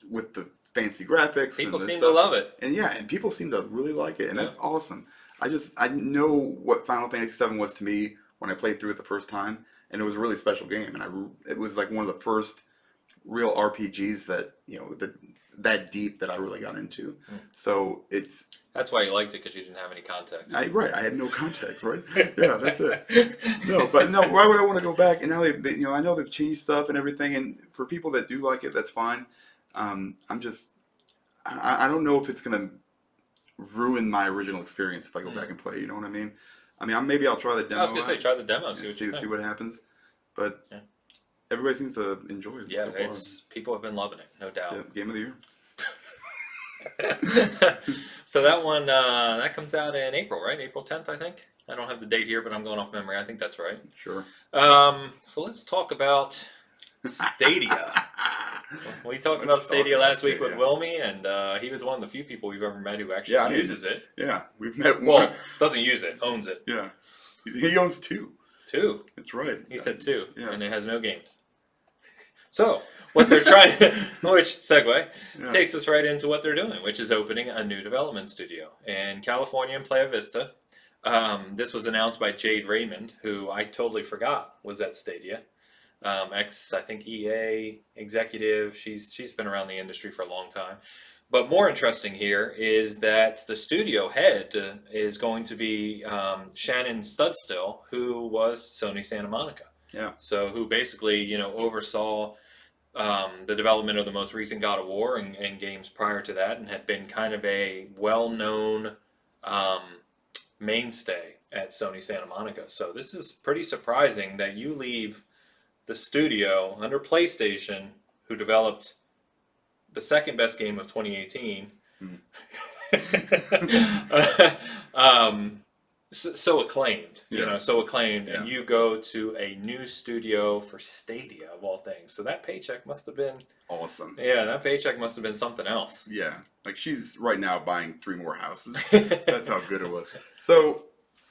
With the fancy graphics. People and seem to love it. And people seem to really like it. And that's awesome. I know what Final Fantasy VII was to me when I played through it the first time. And it was a really special game. And it was like one of the first real RPGs that, you know, that deep that I really got into. So That's why you liked it, because you didn't have any context. Right. I had no context, right? Yeah, that's it. No, but no, why would I want to go back? And now I know they've changed stuff and everything. And for people that do like it, that's fine. I don't know if it's gonna ruin my original experience if I go back and play. You know what I mean? Maybe I'll try the demo. I was gonna say, try the demo, and see what see, you think. see what happens. But everybody seems to enjoy it. Yeah, so far. people have been loving it, no doubt. Yeah, game of the year. So that one that comes out in April, right? April 10th, I think. I don't have the date here, but I'm going off memory. I think that's right. Sure. So let's talk about Stadia. We talked about Stadia last week with Wilmy, and he was one of the few people we've ever met who actually uses it. Yeah, we've met one. Well, doesn't use it, owns it. Yeah, he owns two. Two. That's right. He said two, Yeah. and it has no games. So what they're trying, which segue takes us right into what they're doing, which is opening a new development studio in California in Playa Vista. This was announced by Jade Raymond, who I totally forgot was at Stadia. I think EA executive. She's been around the industry for a long time. But more interesting here is that the studio head is going to be Shannon Studstill, who was Sony Santa Monica. Yeah. So who basically oversaw the development of the most recent God of War and games prior to that, and had been kind of a well-known mainstay at Sony Santa Monica. So this is pretty surprising that you leave the studio under PlayStation, who developed the second best game of 2018, so acclaimed, so acclaimed, and you go to a new studio for Stadia of all things. So that paycheck must have been awesome. Yeah, that paycheck must have been something else. Yeah, like she's right now buying 3 more houses. That's how good it was. So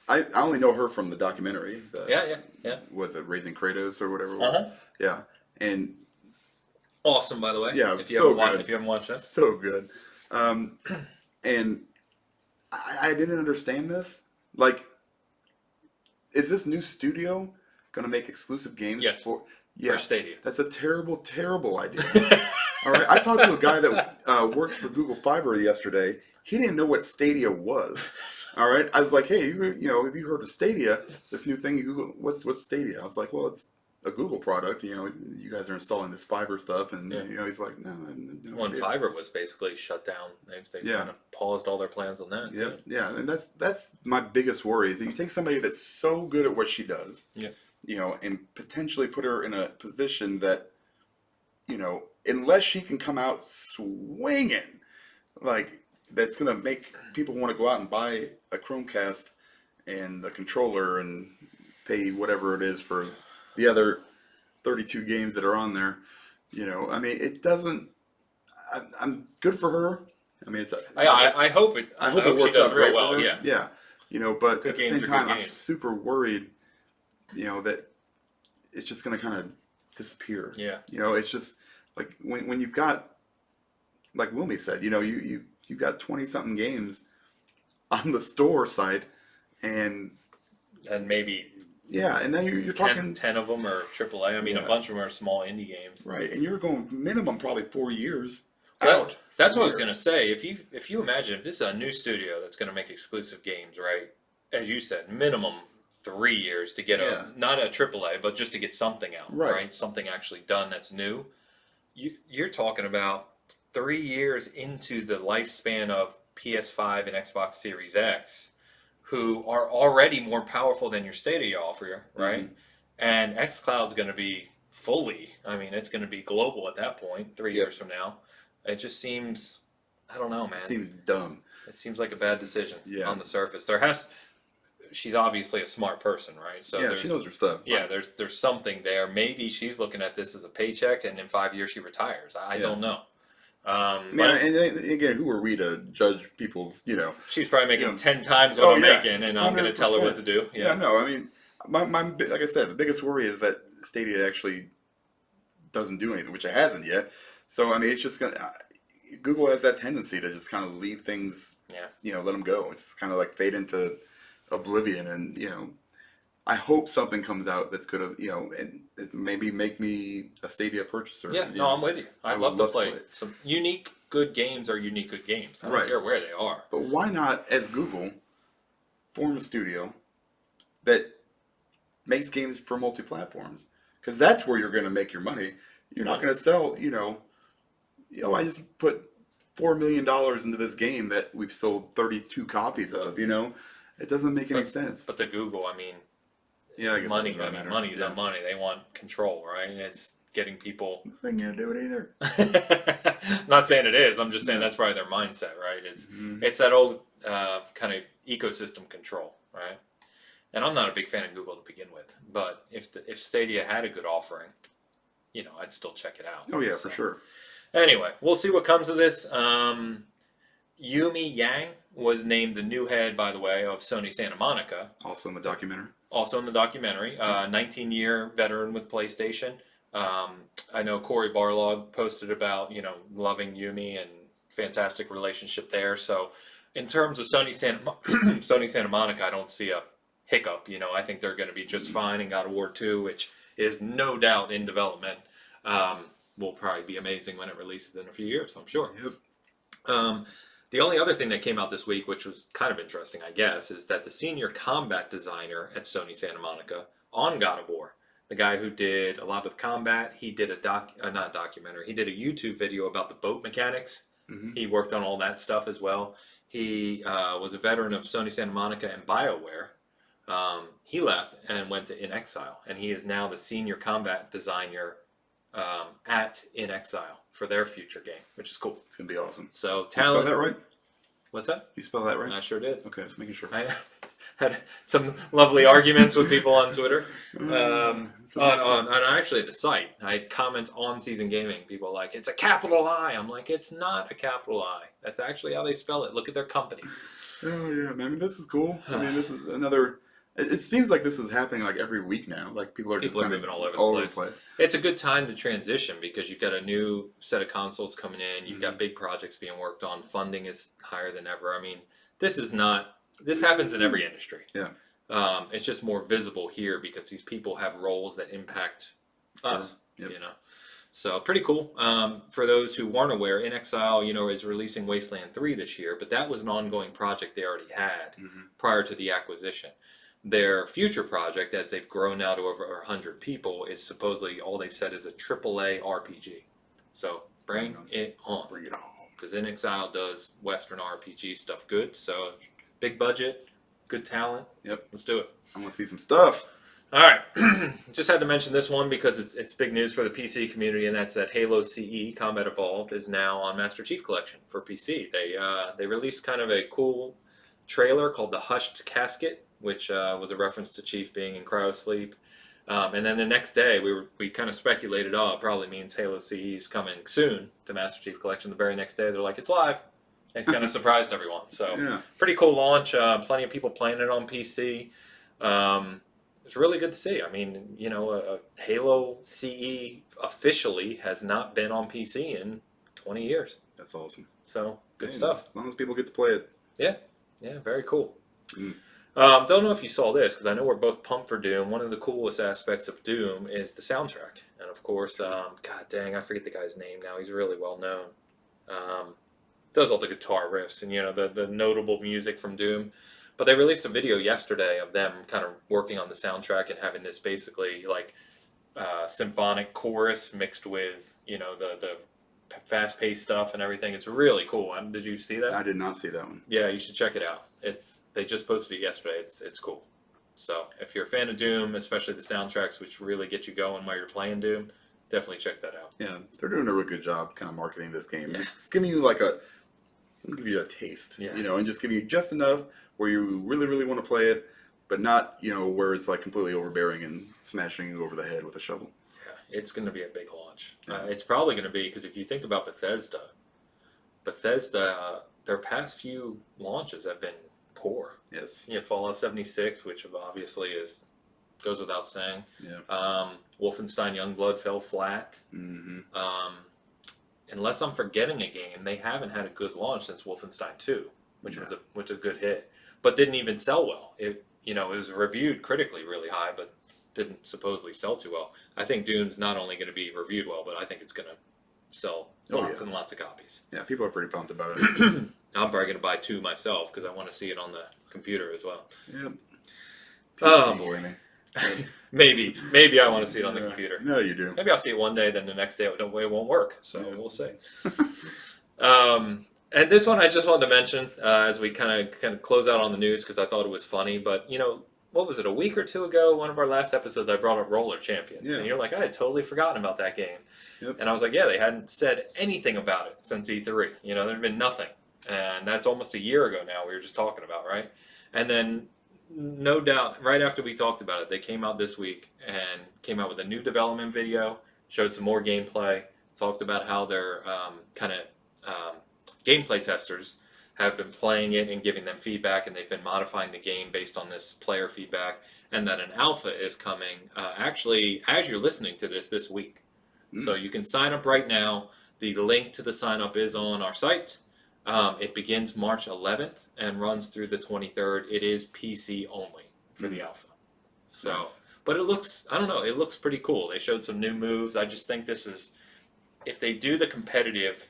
I only know her from the documentary. Yeah. Was it Raising Kratos or whatever it was? Yeah, and awesome, by the way. Yeah, if you haven't watched that, so good. And I didn't understand this. Like, is this new studio gonna make exclusive games for Stadia? That's a terrible, terrible idea. All right, I talked to a guy that works for Google Fiber yesterday. He didn't know what Stadia was. All right, I was like, hey, have you heard of Stadia? This new thing, Google, what's Stadia? I was like, well, it's a Google product. You guys are installing this fiber stuff, and he's like, no. When fiber was basically shut down, they kind of paused all their plans on that. Yeah, and that's my biggest worry is that you take somebody that's so good at what she does, and potentially put her in a position that, unless she can come out swinging, like, that's gonna make people want to go out and buy a Chromecast and a controller and pay whatever it is for the other 32 games that are on there. It doesn't. I'm good for her. I hope it. I hope works she does out real great well. for her. Yeah. But good at the games same are good time, I'm games. super worried. That it's just gonna kind of disappear. Yeah. It's just like when you've got, like Wilmy said, you've got 20-something games on the store site, and maybe. Yeah, and then you're talking 10 of them are AAA. A bunch of them are small indie games. Right, and you're going minimum probably 4 years out. That's what I was going to say. If you imagine if this is a new studio that's going to make exclusive games, right? As you said, minimum 3 years to get not a AAA, but just to get something out, right? Something actually done that's new. You're talking about 3 years into the lifespan of PS5 and Xbox Series X, who are already more powerful than your Stadia offer, right? And xCloud's going to be fully, it's going to be global at that point, 3 years from now. It just seems, I don't know, man. It seems dumb. It seems like a bad decision on the surface. She's obviously a smart person, right? So she knows her stuff. Yeah, there's something there. Maybe she's looking at this as a paycheck, and in 5 years she retires. I don't know. And again, who are we to judge people's, She's probably making 10 times what I'm making, and I'm going to tell her what to do. My like I said, the biggest worry is that Stadia actually doesn't do anything, which it hasn't yet. So, it's just going to, Google has that tendency to just kind of leave things, let them go. It's kind of like fade into oblivion, and, I hope something comes out that's going to, and maybe make me a Stadia purchaser. Yeah, I'm with you. I'd love to play some unique good games are unique good games. I don't Right. care where they are. But why not, as Google, form a studio that makes games for multi-platforms? Because that's where you're going to make your money. You're not going to sell, I just put $4 million into this game that we've sold 32 copies of, It doesn't make any sense. But to Google, I mean, Yeah, I guess money. that doesn't I mean, matter. money's Yeah. not money. They want control, right? And it's getting people. Nothing to do it either. I'm not saying it is. I'm just saying Yeah. that's probably their mindset, right? Mhm. It's that old kind of ecosystem control, right? And I'm not a big fan of Google to begin with, but if Stadia had a good offering, I'd still check it out. Oh yeah, So, for sure. Anyway, we'll see what comes of this. Yumi Yang was named the new head, by the way, of Sony Santa Monica. Also in the documentary. Also in the documentary, 19-year veteran with PlayStation. I know Corey Barlog posted about, loving Yumi and fantastic relationship there. So in terms of Sony Santa Monica, I don't see a hiccup. I think they're going to be just fine. And God of War 2, which is no doubt in development, will probably be amazing when it releases in a few years, I'm sure. Yep. The only other thing that came out this week, which was kind of interesting, I guess, is that the senior combat designer at Sony Santa Monica on God of War, the guy who did a lot of the combat, he did a not documentary, he did a YouTube video about the boat mechanics. Mm-hmm. He worked on all that stuff as well. He was a veteran of Sony Santa Monica and BioWare. He left and went to In Exile, and he is now the senior combat designer at In Exile for their future game, which is cool. It's gonna be awesome. So You spell talent. that right? What's that? You spell that right? I sure did. Okay, just making sure. I had some lovely arguments with people on Twitter. On actually the site, I had comments on Season Gaming. People were like, it's a capital I. I'm like, it's not a capital I. That's actually how they spell it. Look at their company. Oh yeah, man. I mean, this is cool. I mean, this is another. It seems like this is happening like every week now. Like people are moving all over the place. It's a good time to transition because you've got a new set of consoles coming in. You've got big projects being worked on. Funding is higher than ever. I mean, this happens in every industry. Yeah. It's just more visible here because these people have roles that impact us. Yep. So pretty cool. For those who weren't aware, In Exile, is releasing Wasteland 3 this year, but that was an ongoing project they already had prior to the acquisition. Their future project, as they've grown now to over 100 people, is supposedly all they've said is a AAA RPG. So bring it on. Bring it on. Because In Exile does Western RPG stuff good. So big budget, good talent. Yep. Let's do it. I want to see some stuff. All right. Just had to mention this one because it's big news for the PC community, and that's that Halo CE Combat Evolved is now on Master Chief Collection for PC. They released kind of a cool trailer called The Hushed Casket, which was a reference to Chief being in cryosleep. And then the next day, we kind of speculated, it probably means Halo CE is coming soon to Master Chief Collection. The very next day, they're like, it's live. It kind of surprised everyone. So Yeah. pretty cool launch. Plenty of people playing it on PC. It's really good to see. I mean, Halo CE officially has not been on PC in 20 years. That's awesome. So good Hey, stuff. As long as people get to play it. Yeah, very cool. Mm. Don't know if you saw this because I know we're both pumped for Doom. One of the coolest aspects of Doom is the soundtrack, and of course, God dang, I forget the guy's name now. He's really well known. Does all the guitar riffs and the notable music from Doom. But they released a video yesterday of them kind of working on the soundtrack and having this basically like symphonic chorus mixed with the fast-paced stuff and everything. It's really cool. Did you see that? I did not see that one. Yeah, you should check it out. They just posted it yesterday. It's cool. So if you're a fan of Doom, especially the soundtracks, which really get you going while you're playing Doom, definitely check that out. Yeah, they're doing a real good job kind of marketing this game. It's giving you give you a taste, and just giving you just enough where you really, really want to play it, but not, where it's like completely overbearing and smashing you over the head with a shovel. Yeah, it's going to be a big launch. Yeah. It's probably going to be, because if you think about Bethesda, their past few launches have been poor. Yes. You had Fallout 76, which obviously goes without saying. Yeah. Wolfenstein Youngblood fell flat. Mm-hmm. Unless I'm forgetting a game, they haven't had a good launch since Wolfenstein 2, which was a good hit, but didn't even sell well. It was reviewed critically really high, but didn't supposedly sell too well. I think Doom's not only going to be reviewed well, but I think it's going to sell Oh, lots yeah. and lots of copies. Yeah, people are pretty pumped about it. I'm probably going to buy 2 myself because I want to see it on the computer as well. Yep. Oh, PC boy. gaming. Maybe I want to see it on the Yeah. computer. No, you do. Maybe I'll see it one day, then the next day it won't work. So Yeah. we'll see. And this one I just wanted to mention as we kind of close out on the news because I thought it was funny. But what was it? A week or 2 ago, one of our last episodes, I brought up Roller Champions, Yeah. and you're like, I had totally forgotten about that game. Yep. And I was like, yeah, they hadn't said anything about it since E3. There'd been nothing, and that's almost a year ago now. We were just talking about, right? And then, no doubt, right after we talked about it, they came out this week and came out with a new development video, showed some more gameplay, talked about how their gameplay testers have been playing it and giving them feedback, and they've been modifying the game based on this player feedback, and that an alpha is coming actually as you're listening to this week. So you can sign up right now. The link to the sign up is on our site. It begins March 11th and runs through the 23rd. It is PC only for the alpha. So, Nice. but it looks pretty cool. They showed some new moves. I just think this is, if they do the competitive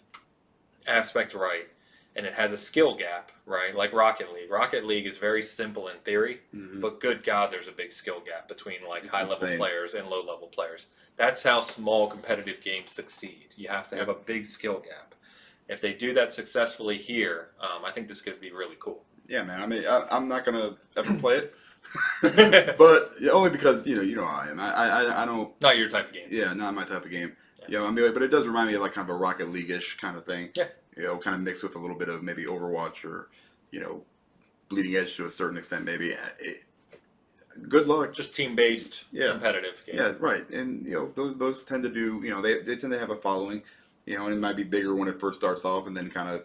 aspect right, and it has a skill gap, right? Like Rocket League. Rocket League is very simple in theory, but good God, there's a big skill gap between It's high-level insane. players and low-level players. That's how small competitive games succeed. You have to have a big skill gap. If they do that successfully here, I think this could be really cool. Yeah, man. I mean, I'm not gonna ever play it, but only because you know how I am. I don't. Not your type of game. Yeah, not my type of game. Yeah. I mean, but it does remind me of like kind of a Rocket League-ish kind of thing. Yeah. Kind of mixed with a little bit of maybe Overwatch or Bleeding Edge to a certain extent, maybe. Good luck. Just team-based, Yeah. competitive game. Yeah, right. And those tend to do. They tend to have a following. And it might be bigger when it first starts off, and then kind of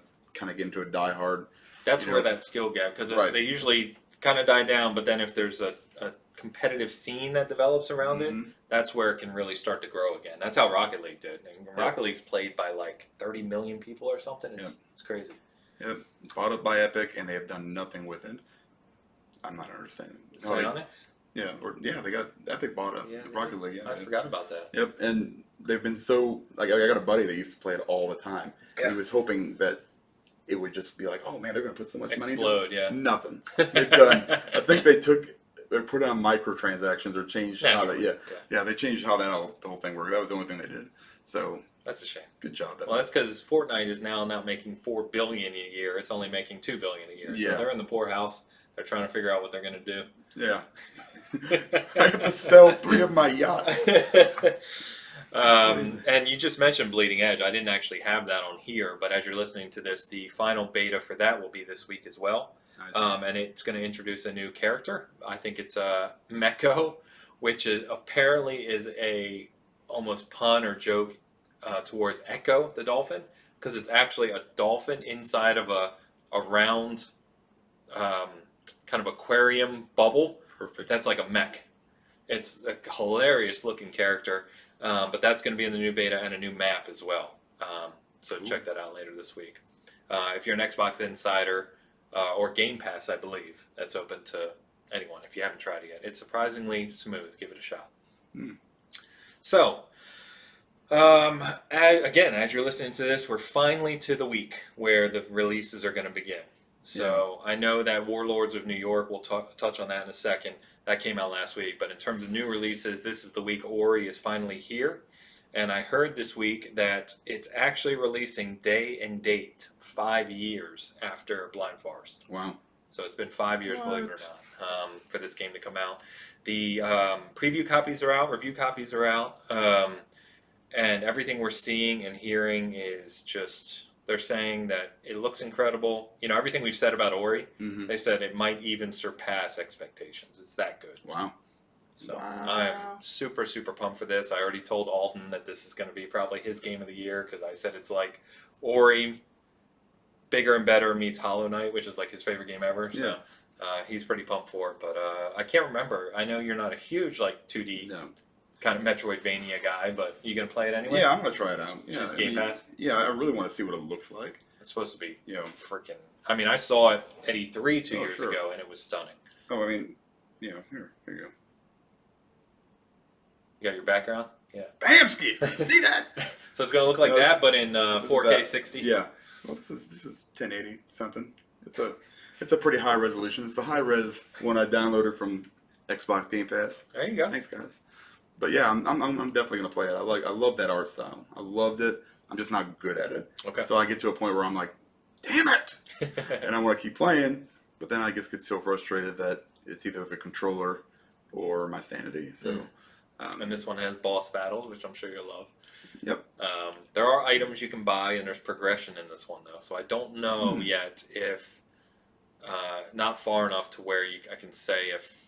get into a diehard. That's where that skill gap, because Right. they usually kind of die down, but then if there's a competitive scene that develops around it, that's where it can really start to grow again. That's how Rocket League did. And Rocket League's played by like 30 million people or something. It's crazy. Yep. Bought up by Epic, and they have done nothing with it. I'm not understanding. Psyonix? They got Epic bought up Rocket League. Yeah, I forgot about that. Yep, and they've been so like I got a buddy that used to play it all the time. Yeah. And he was hoping that it would just be like, oh man, they're gonna put so much money into Explode, it. yeah. Nothing. They've done. I think they put on microtransactions or changed how Naturally, they changed how the whole thing worked. That was the only thing they did. So That's a shame. good job. Well, that's because Fortnite is now not making $4 billion a year. It's only making $2 billion a year. Yeah. So they're in the poorhouse. They're trying to figure out what they're going to do. Yeah. I have to sell 3 of my yachts. And you just mentioned Bleeding Edge. I didn't actually have that on here, but as you're listening to this, the final beta for that will be this week as well. Nice. And it's going to introduce a new character. I think it's Meko, which apparently is a almost pun or joke towards Echo, the dolphin, because it's actually a dolphin inside of a round kind of aquarium bubble. Perfect. That's like a mech. It's a hilarious looking character, but that's going to be in the new beta and a new map as well. So check that out later this week. If you're an Xbox Insider or Game Pass, I believe, that's open to anyone if you haven't tried it yet. It's surprisingly smooth. Give it a shot. So, again, as you're listening to this, we're finally to the week where the releases are going to begin. So I know that Warlords of New York, we'll touch on that in a second. That came out last week. But in terms of new releases, this is the week Ori is finally here. And I heard this week that it's actually releasing day and date 5 years after Blind Forest. Wow. So it's been 5 years, believe it or not, for this game to come out. The preview copies are out, review copies are out, and everything we're seeing and hearing is just... They're saying that it looks incredible. Everything we've said about Ori, they said it might even surpass expectations. It's that good. Wow. So I'm super, super pumped for this. I already told Alton that this is going to be probably his game of the year because I said it's like Ori, bigger and better meets Hollow Knight, which is like his favorite game ever. So he's pretty pumped for it. But I can't remember. I know you're not a huge 2D kind of Metroidvania guy, but you gonna play it anyway? Yeah, I'm gonna try it out. Just Game Pass? Yeah, I really want to see what it looks like. It's supposed to be freaking... I mean, I saw it at E3 2 years sure. ago, and it was stunning. Oh, I mean, here you go. You got your background? Yeah. Bamski! See that? So it's gonna look like that, but in 4K 60. Yeah. Well, this is 1080 something. It's a pretty high resolution. It's the high res one I downloaded from Xbox Game Pass. There you go. Thanks, guys. But yeah, I'm definitely gonna play it. I love that art style. I loved it. I'm just not good at it. Okay. So I get to a point where I'm like, damn it, and I want to keep playing, but then I just get so frustrated that it's either the controller or my sanity. So. And this one has boss battles, which I'm sure you'll love. Yep. There are items you can buy, and there's progression in this one, though. So I don't know yet if, not far enough to where I can say if,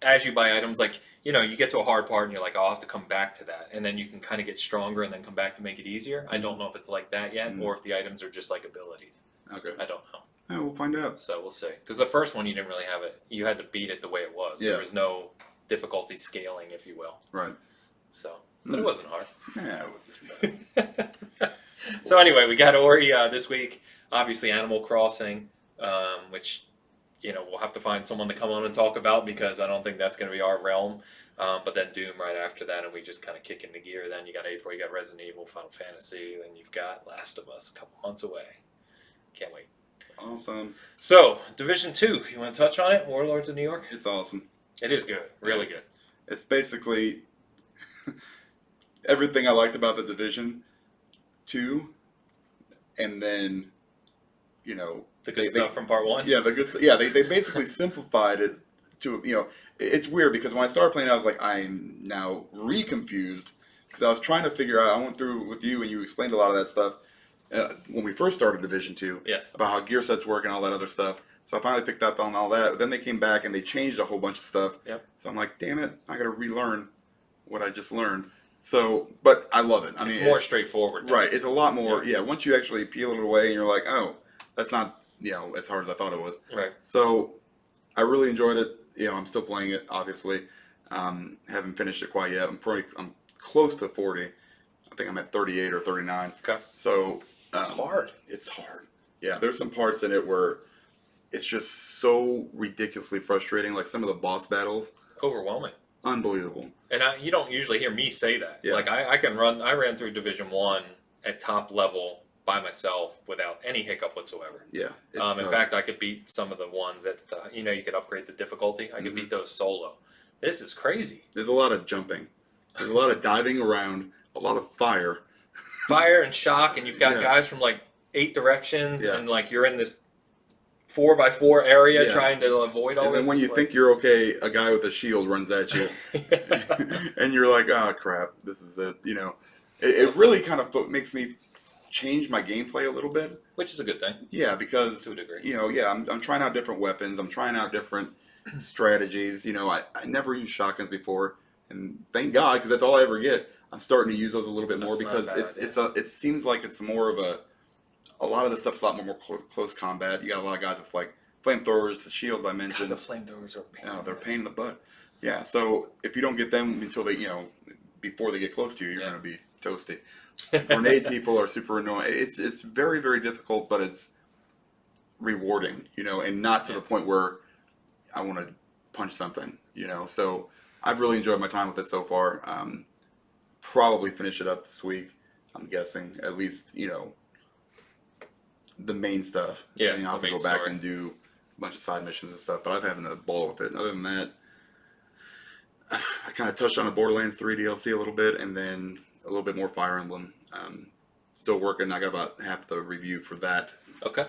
as you buy items, like, you know, you get to a hard part and you're like, oh, I'll have to come back to that. And then you can kind of get stronger and then come back to make it easier. I don't know if it's like that yet, or if the items are just like abilities. Okay. I don't know. Yeah, we'll find out. So we'll see. Because the first one, you didn't really have it. You had to beat it the way it was. Yeah. There was no difficulty scaling, if you will. Right. So, but it wasn't hard. Yeah, it wasn't too bad. So anyway, we got Ori this week. Obviously, Animal Crossing, which, you know, we'll have to find someone to come on and talk about because I don't think that's going to be our realm. But then Doom right after that, and we just kind of kick into gear. Then you got April, you got Resident Evil, Final Fantasy, then you've got Last of Us a couple months away. Can't wait. Awesome. So, Division 2, you want to touch on it? Warlords of New York? It's awesome. It is good. Really good. It's basically everything I liked about the Division 2, and then, you know, The good stuff from part 1? Yeah, the good. Yeah, they basically simplified it to, you know, it's weird because when I started playing, I was like, I'm now re-confused because I was trying to figure out. I went through with you and you explained a lot of that stuff when we first started Division 2. Yes. About how gear sets work and all that other stuff. So I finally picked up on all that. But then they came back and they changed a whole bunch of stuff. Yep. So I'm like, damn it, I got to relearn what I just learned. So, but I love it. I mean, it's more straightforward now. Right. It's a lot more. Yeah. Once you actually peel it away and you're like, oh, that's not, you know, as hard as I thought it was. Right. So I really enjoyed it. You know, I'm still playing it, obviously. Haven't finished it quite yet. I'm close to 40. I think I'm at 38 or 39. Okay. So It's hard. It's hard. Yeah. There's some parts in it where it's just so ridiculously frustrating. Like some of the boss battles. Overwhelming. Unbelievable. And you don't usually hear me say that. Yeah. Like I ran through Division 1 at top level by myself without any hiccup whatsoever. Yeah. In fact, I could beat some of the ones that, you know, you could upgrade the difficulty. I could beat those solo. This is crazy. There's a lot of jumping. There's a lot of diving around, a lot of fire. Fire and shock, and you've got guys from like 8 directions, and like you're in this 4x4 area trying to avoid all this. And then when you think you're okay, a guy with a shield runs at you. And you're like, oh, crap, this is it. You know, it really kind of makes me change my gameplay a little bit. Which is a good thing. Yeah, because, to a degree. You know, I'm trying out different weapons. I'm trying out different strategies. You know, I never used shotguns before. And thank God, because that's all I ever get. I'm starting to use those a little bit more because it seems like it's more of a lot of the stuff's a lot more close combat. You got a lot of guys with like flamethrowers, the shields I mentioned. God, the flamethrowers are pain. No, they're a pain in the butt. Yeah, so if you don't get them until they, you know, before they get close to you, you're going to be toasty. Grenade people are super annoying. It's very, very difficult, but it's rewarding, you know, and not to the point where I want to punch something, you know. So I've really enjoyed my time with it so far. Probably finish it up this week, I'm guessing. At least, you know, the main stuff. Yeah, and, you know, I'll have to go back and do a bunch of side missions and stuff, but I've having a ball with it. And other than that, I kind of touched on a Borderlands 3 DLC a little bit, and then a little bit more Fire Emblem. Still working. I got about half the review for that. Okay.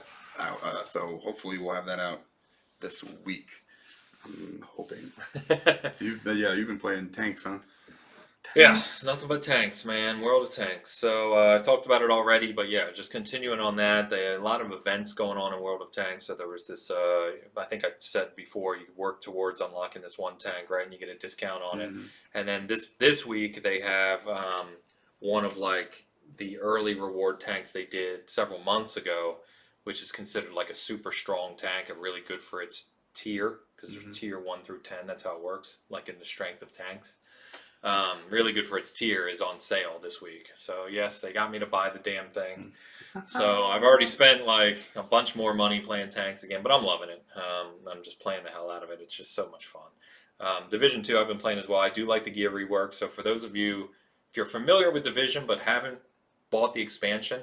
So hopefully we'll have that out this week. I'm hoping. So you've been playing tanks, huh? Yeah, nothing but tanks, man. World of Tanks. So I talked about it already, but yeah, just continuing on that. There are a lot of events going on in World of Tanks. So there was this, I think I said before, you work towards unlocking this one tank, right? And you get a discount on it. And then this week they have one of like the early reward tanks they did several months ago, which is considered like a super strong tank and really good for its tier, because there's tier 1 through 10. That's how it works, like in the strength of tanks. Really good for its tier is on sale this week. So yes, they got me to buy the damn thing. So I've already spent like a bunch more money playing tanks again, but I'm loving it. I'm just playing the hell out of it. It's just so much fun. Division 2 I've been playing as well. I do like the gear rework. So for those of you, if you're familiar with Division but haven't bought the expansion,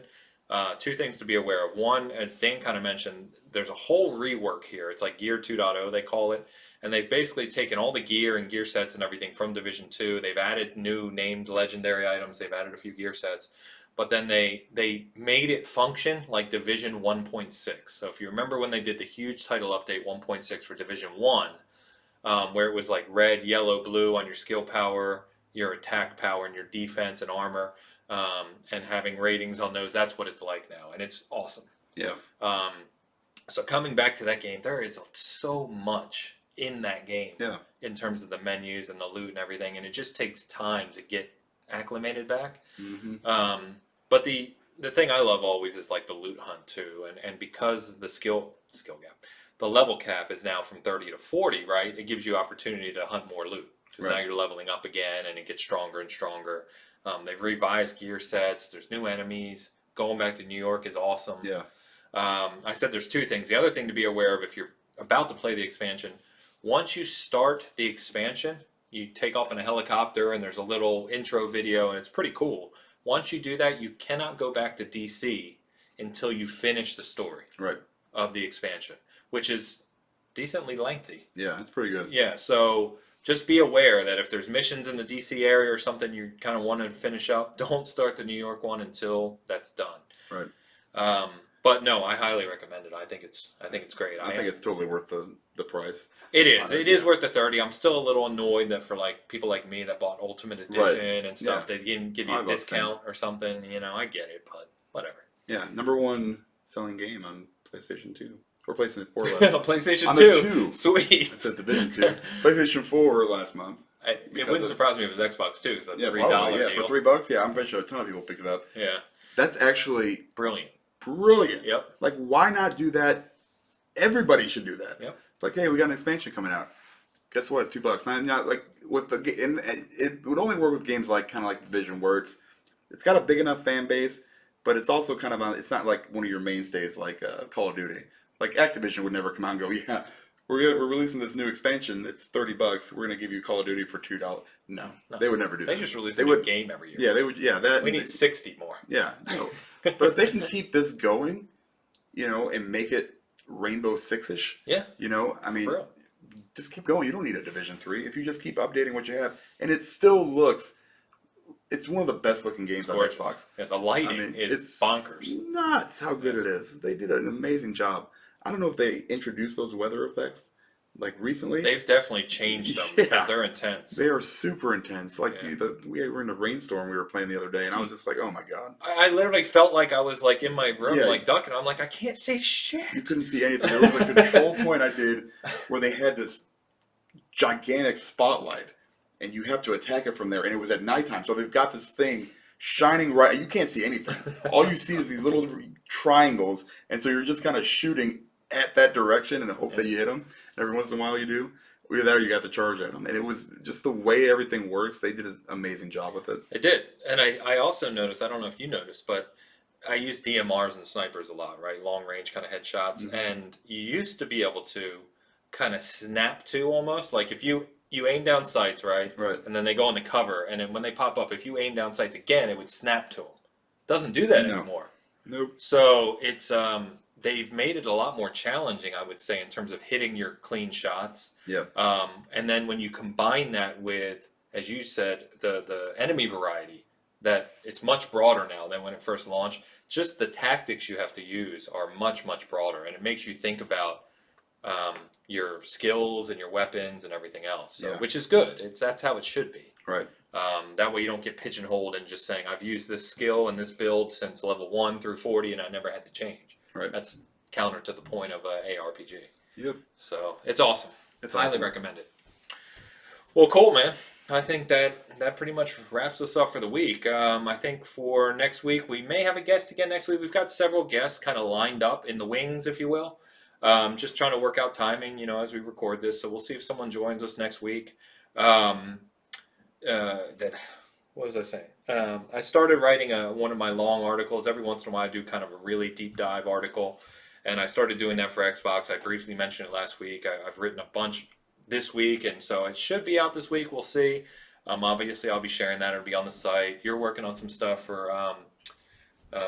two things to be aware of. One, as Dane kind of mentioned, there's a whole rework here. It's like Gear 2.0, they call it. And they've basically taken all the gear and gear sets and everything from Division 2. They've added new named legendary items. They've added a few gear sets. But then they made it function like Division 1.6. So if you remember when they did the huge title update 1.6 for Division 1, where it was like red, yellow, blue on your skill power, your attack power, and your defense and armor, and having ratings on those, that's what it's like now. And it's awesome. Yeah. So coming back to that game, there is so much in that game in terms of the menus and the loot and everything. And it just takes time to get acclimated back. Mm-hmm. But the thing I love always is like the loot hunt too, and because the skill gap, the level cap is now from 30 to 40, right? It gives you opportunity to hunt more loot because now you're leveling up again, and it gets stronger and stronger. They've revised gear sets. There's new enemies. Going back to New York is awesome. Yeah. I said there's two things. The other thing to be aware of if you're about to play the expansion, once you start the expansion, you take off in a helicopter, and there's a little intro video, and it's pretty cool. Once you do that, you cannot go back to DC until you finish the story of the expansion, which is decently lengthy. Yeah, it's pretty good. Yeah, so just be aware that if there's missions in the DC area or something you kind of want to finish up, don't start the New York one until that's done. Right. But no, I highly recommend it. I think it's great. I think it's totally worth the price. It is. It is worth the 30. I'm still a little annoyed that for like people like me that bought Ultimate Edition and stuff, they didn't give you a discount or something. You know, I get it, but whatever. Yeah, #1 selling game on PlayStation 2 or PlayStation 4 last PlayStation 2. Sweet. I said Division 2. PlayStation 4 last month. It wouldn't surprise me if it was Xbox too, because that's $3 deal. For $3, yeah, I'm pretty sure a ton of people picked it up. Yeah. That's actually brilliant. Yep. Like, why not do that? Everybody should do that. Yep. It's like, hey, we got an expansion coming out. Guess what? It's $2. Not like with the and it would only work with games like kind of like Division, where it's got a big enough fan base, but it's also kind of it's not like one of your mainstays like Call of Duty. Like Activision would never come out and go, yeah, we're releasing this new expansion. It's $30. We're gonna give you Call of Duty for $2. No, they would never do that. They just release a new game every year. Yeah, they would. Yeah, that we need 60 more. Yeah, no. But if they can keep this going, you know, and make it Rainbow Six-ish, you know, I mean, just keep going. You don't need a Division 3 if you just keep updating what you have, and it still looks. It's one of the best looking games on Xbox. Yeah, the lighting is bonkers. Nuts how good it is. They did an amazing job. I don't know if they introduced those weather effects like recently. They've definitely changed them because they're intense. They are super intense. Like we were in a rainstorm we were playing the other day, and I was just like, oh my god. I literally felt like I was like in my room like ducking. I'm like, I can't see shit. You couldn't see anything. There was a control point I did where they had this gigantic spotlight, and you have to attack it from there, and it was at nighttime, so they've got this thing shining right. You can't see anything. All you see is these little triangles, and so you're just kind of shooting at that direction and hope that you hit them. Every once in a while you do. There you got the charge at them. And it was just the way everything works. They did an amazing job with it. It did. And I also noticed, I don't know if you noticed, but I use DMRs and snipers a lot, right? Long range kind of headshots. Mm-hmm. And you used to be able to kind of snap to almost. Like if you aim down sights, right? And then they go into cover. And then when they pop up, if you aim down sights again, it would snap to them. Doesn't do that anymore. Nope. So it's... they've made it a lot more challenging, I would say, in terms of hitting your clean shots. Yeah. And then when you combine that with, as you said, the enemy variety, that it's much broader now than when it first launched. Just the tactics you have to use are much, much broader, and it makes you think about your skills and your weapons and everything else. So, which is good. That's how it should be. Right. That way you don't get pigeonholed and just saying, I've used this skill and this build since level 1 through 40, and I never had to change. Right. That's counter to the point of ARPG. Yep. So it's awesome. It's highly awesome. recommend it. Well, cool, man. I think that pretty much wraps us up for the week. I think for next week, we may have a guest again next week. We've got several guests kind of lined up in the wings, if you will. Just trying to work out timing, you know, as we record this. So we'll see if someone joins us next week. What was I saying? I started writing one of my long articles. Every once in a while I do kind of a really deep dive article, and I started doing that for Xbox. I briefly mentioned it last week. I've written a bunch this week, and so it should be out this week. We'll see. Obviously, I'll be sharing that. It'll be on the site. You're working on some stuff for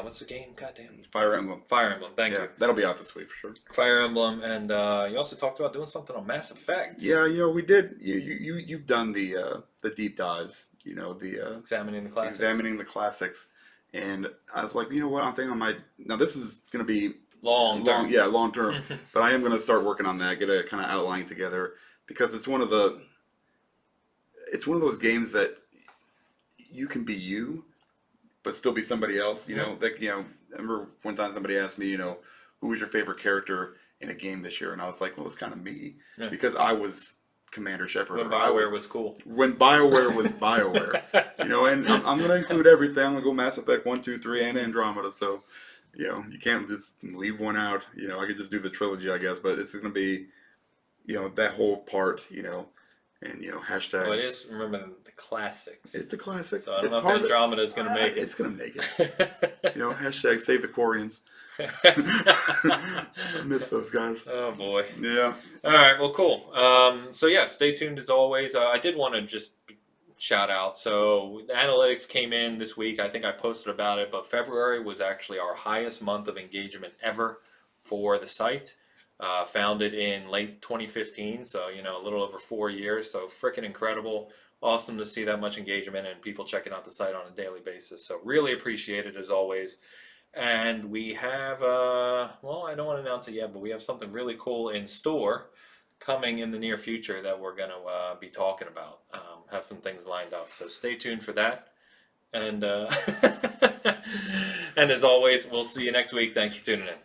what's the game? Goddamn. Fire Emblem. Fire Emblem. Thank Yeah, you. that'll be out this week for sure. Fire Emblem, and you also talked about doing something on Mass Effect. Yeah, we did. You've done the deep dives. The Examining the classics. examining the classics, and I was like, you know what? I'm thinking I might. Now this is gonna be Long term. Yeah, long term. But I am gonna start working on that. Get a kind of outline together because it's one of those games that you can be you, but still be somebody else. I remember one time somebody asked me, who was your favorite character in a game this year, and I was like, well, it's kind of me because I was Commander Shepard. When BioWare was cool. When BioWare was BioWare, and I'm going to include everything. I'm going to go Mass Effect 1, 2, 3, and Andromeda. So, you can't just leave one out. I could just do the trilogy, I guess, but it's going to be, that whole part, and hashtag. Well, it is. Remember the classics. It's a classic. So I don't know if Andromeda is going to make it. It's going to make it. Hashtag save the Quarians. I miss those guys. Oh boy. Yeah. All right. Well, cool. So yeah, stay tuned as always. I did want to just shout out. So the analytics came in this week. I think I posted about it, but February was actually our highest month of engagement ever for the site. Founded in late 2015, so a little over 4 years. So freaking incredible. Awesome to see that much engagement and people checking out the site on a daily basis. So really appreciate it as always. And we have, I don't want to announce it yet, but we have something really cool in store coming in the near future that we're going to be talking about. Have some things lined up. So stay tuned for that. And, and as always, we'll see you next week. Thanks for tuning in.